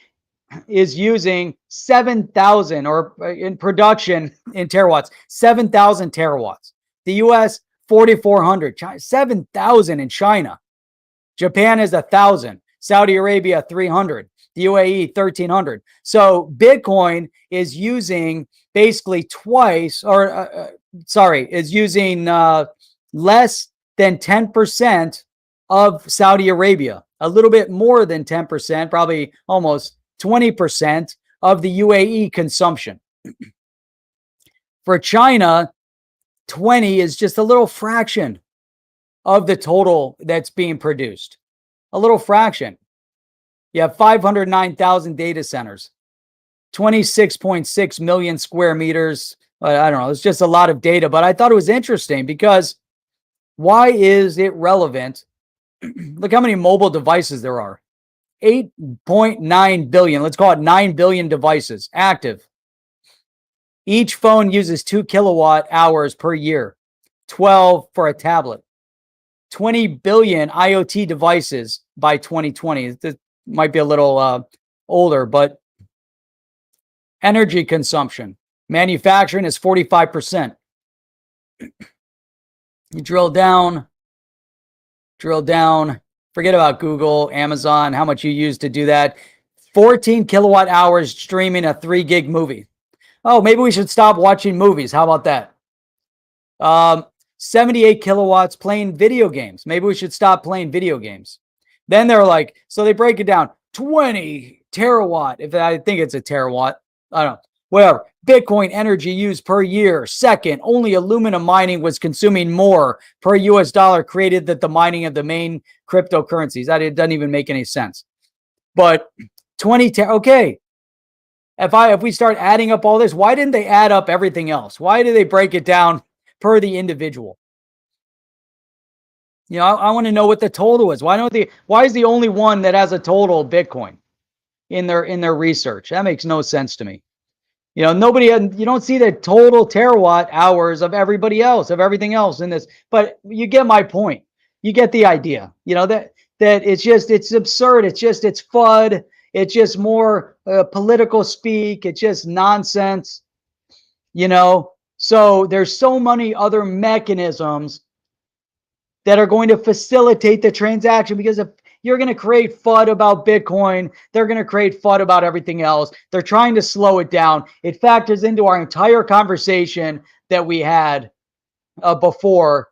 is using 7,000, or in production in terawatts, 7,000 terawatts. The US, 4,400. China, 7,000 in China. Japan is 1,000. Saudi Arabia, 300. The UAE, 1,300. So Bitcoin is using basically twice, or is using less than 10% of Saudi Arabia, a little bit more than 10%, probably almost 20% of the UAE consumption. For China, 20 is just a little fraction of the total that's being produced. A little fraction. You have 509,000 data centers, 26.6 million square meters. I don't know. It's just a lot of data, but I thought it was interesting because why is it relevant? Look how many mobile devices there are. 8.9 billion. Let's call it 9 billion devices active. Each phone uses 2 kilowatt hours per year, 12 for a tablet. 20 billion IoT devices by 2020. This might be a little older, but energy consumption. Manufacturing is 45%. You drill down, forget about Google, Amazon, how much you use to do that. 14 kilowatt hours streaming a 3 gig movie. Oh, maybe we should stop watching movies. How about that? 78 kilowatts playing video games. Maybe we should stop playing video games. Then they're like, so they break it down. 20 terawatt. If I think it's a terawatt. I don't know. Whatever. Bitcoin energy used per year. Second, only aluminum mining was consuming more per US dollar created than the mining of the main cryptocurrencies. That it doesn't even make any sense. But 20, okay. If we start adding up all this, why didn't they add up everything else? Why do they break it down per the individual? You know, I want to know what the total is. Why is the only one that has a total Bitcoin in their research? That makes no sense to me. You know, you don't see the total terawatt hours of everybody else, of everything else in this, but you get my point. You get the idea, you know, that it's absurd. It's FUD. It's just more political speak. It's just nonsense, you know? So there's so many other mechanisms that are going to facilitate the transaction, because if you're going to create FUD about Bitcoin, they're going to create FUD about everything else. They're trying to slow it down. It factors into our entire conversation that we had before,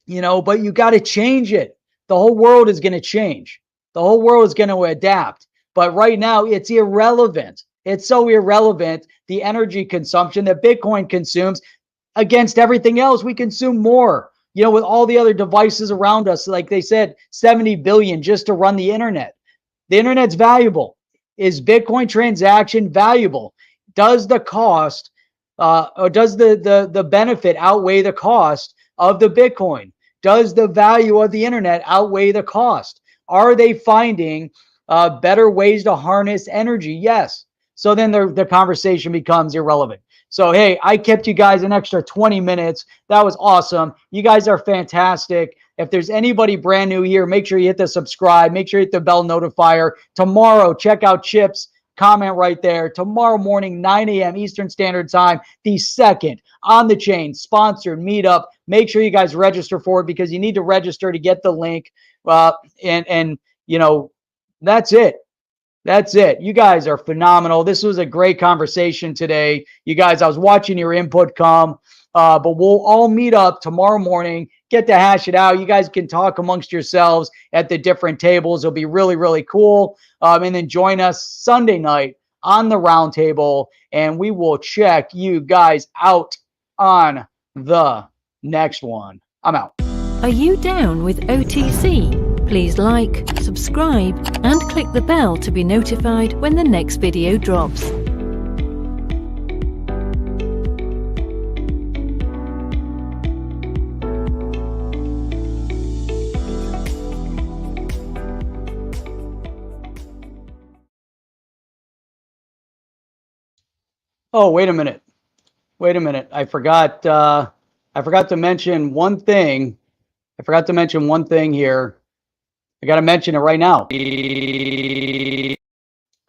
you know, but you got to change it. The whole world is going to change. The whole world is going to adapt. But right now, it's irrelevant. It's so irrelevant, the energy consumption that Bitcoin consumes against everything else. We consume more. You know, with all the other devices around us, like they said, 70 billion just to run the internet. The internet's valuable. Is Bitcoin transaction valuable? Does the cost or does the benefit outweigh the cost of the Bitcoin? Does the value of the internet outweigh the cost? Are they finding better ways to harness energy? Yes. So then the conversation becomes irrelevant. So, hey, I kept you guys an extra 20 minutes. That was awesome. You guys are fantastic. If there's anybody brand new here, make sure you hit the subscribe. Make sure you hit the bell notifier. Tomorrow, check out Chip's comment right there. Tomorrow morning, 9 a.m. Eastern Standard Time, the second On the Chain sponsored meetup. Make sure you guys register for it, because you need to register to get the link. And you know, that's it. That's it. You guys are phenomenal. This was a great conversation today. You guys, I was watching your input come, but we'll all meet up tomorrow morning, get to hash it out. You guys can talk amongst yourselves at the different tables. It'll be really, really cool. And then join us Sunday night on the roundtable, and we will check you guys out on the next one. I'm out. Are you down with OTC? Please like, subscribe, and click the bell to be notified when the next video drops. Oh, wait a minute. I forgot to mention one thing. here. I got to mention it right now.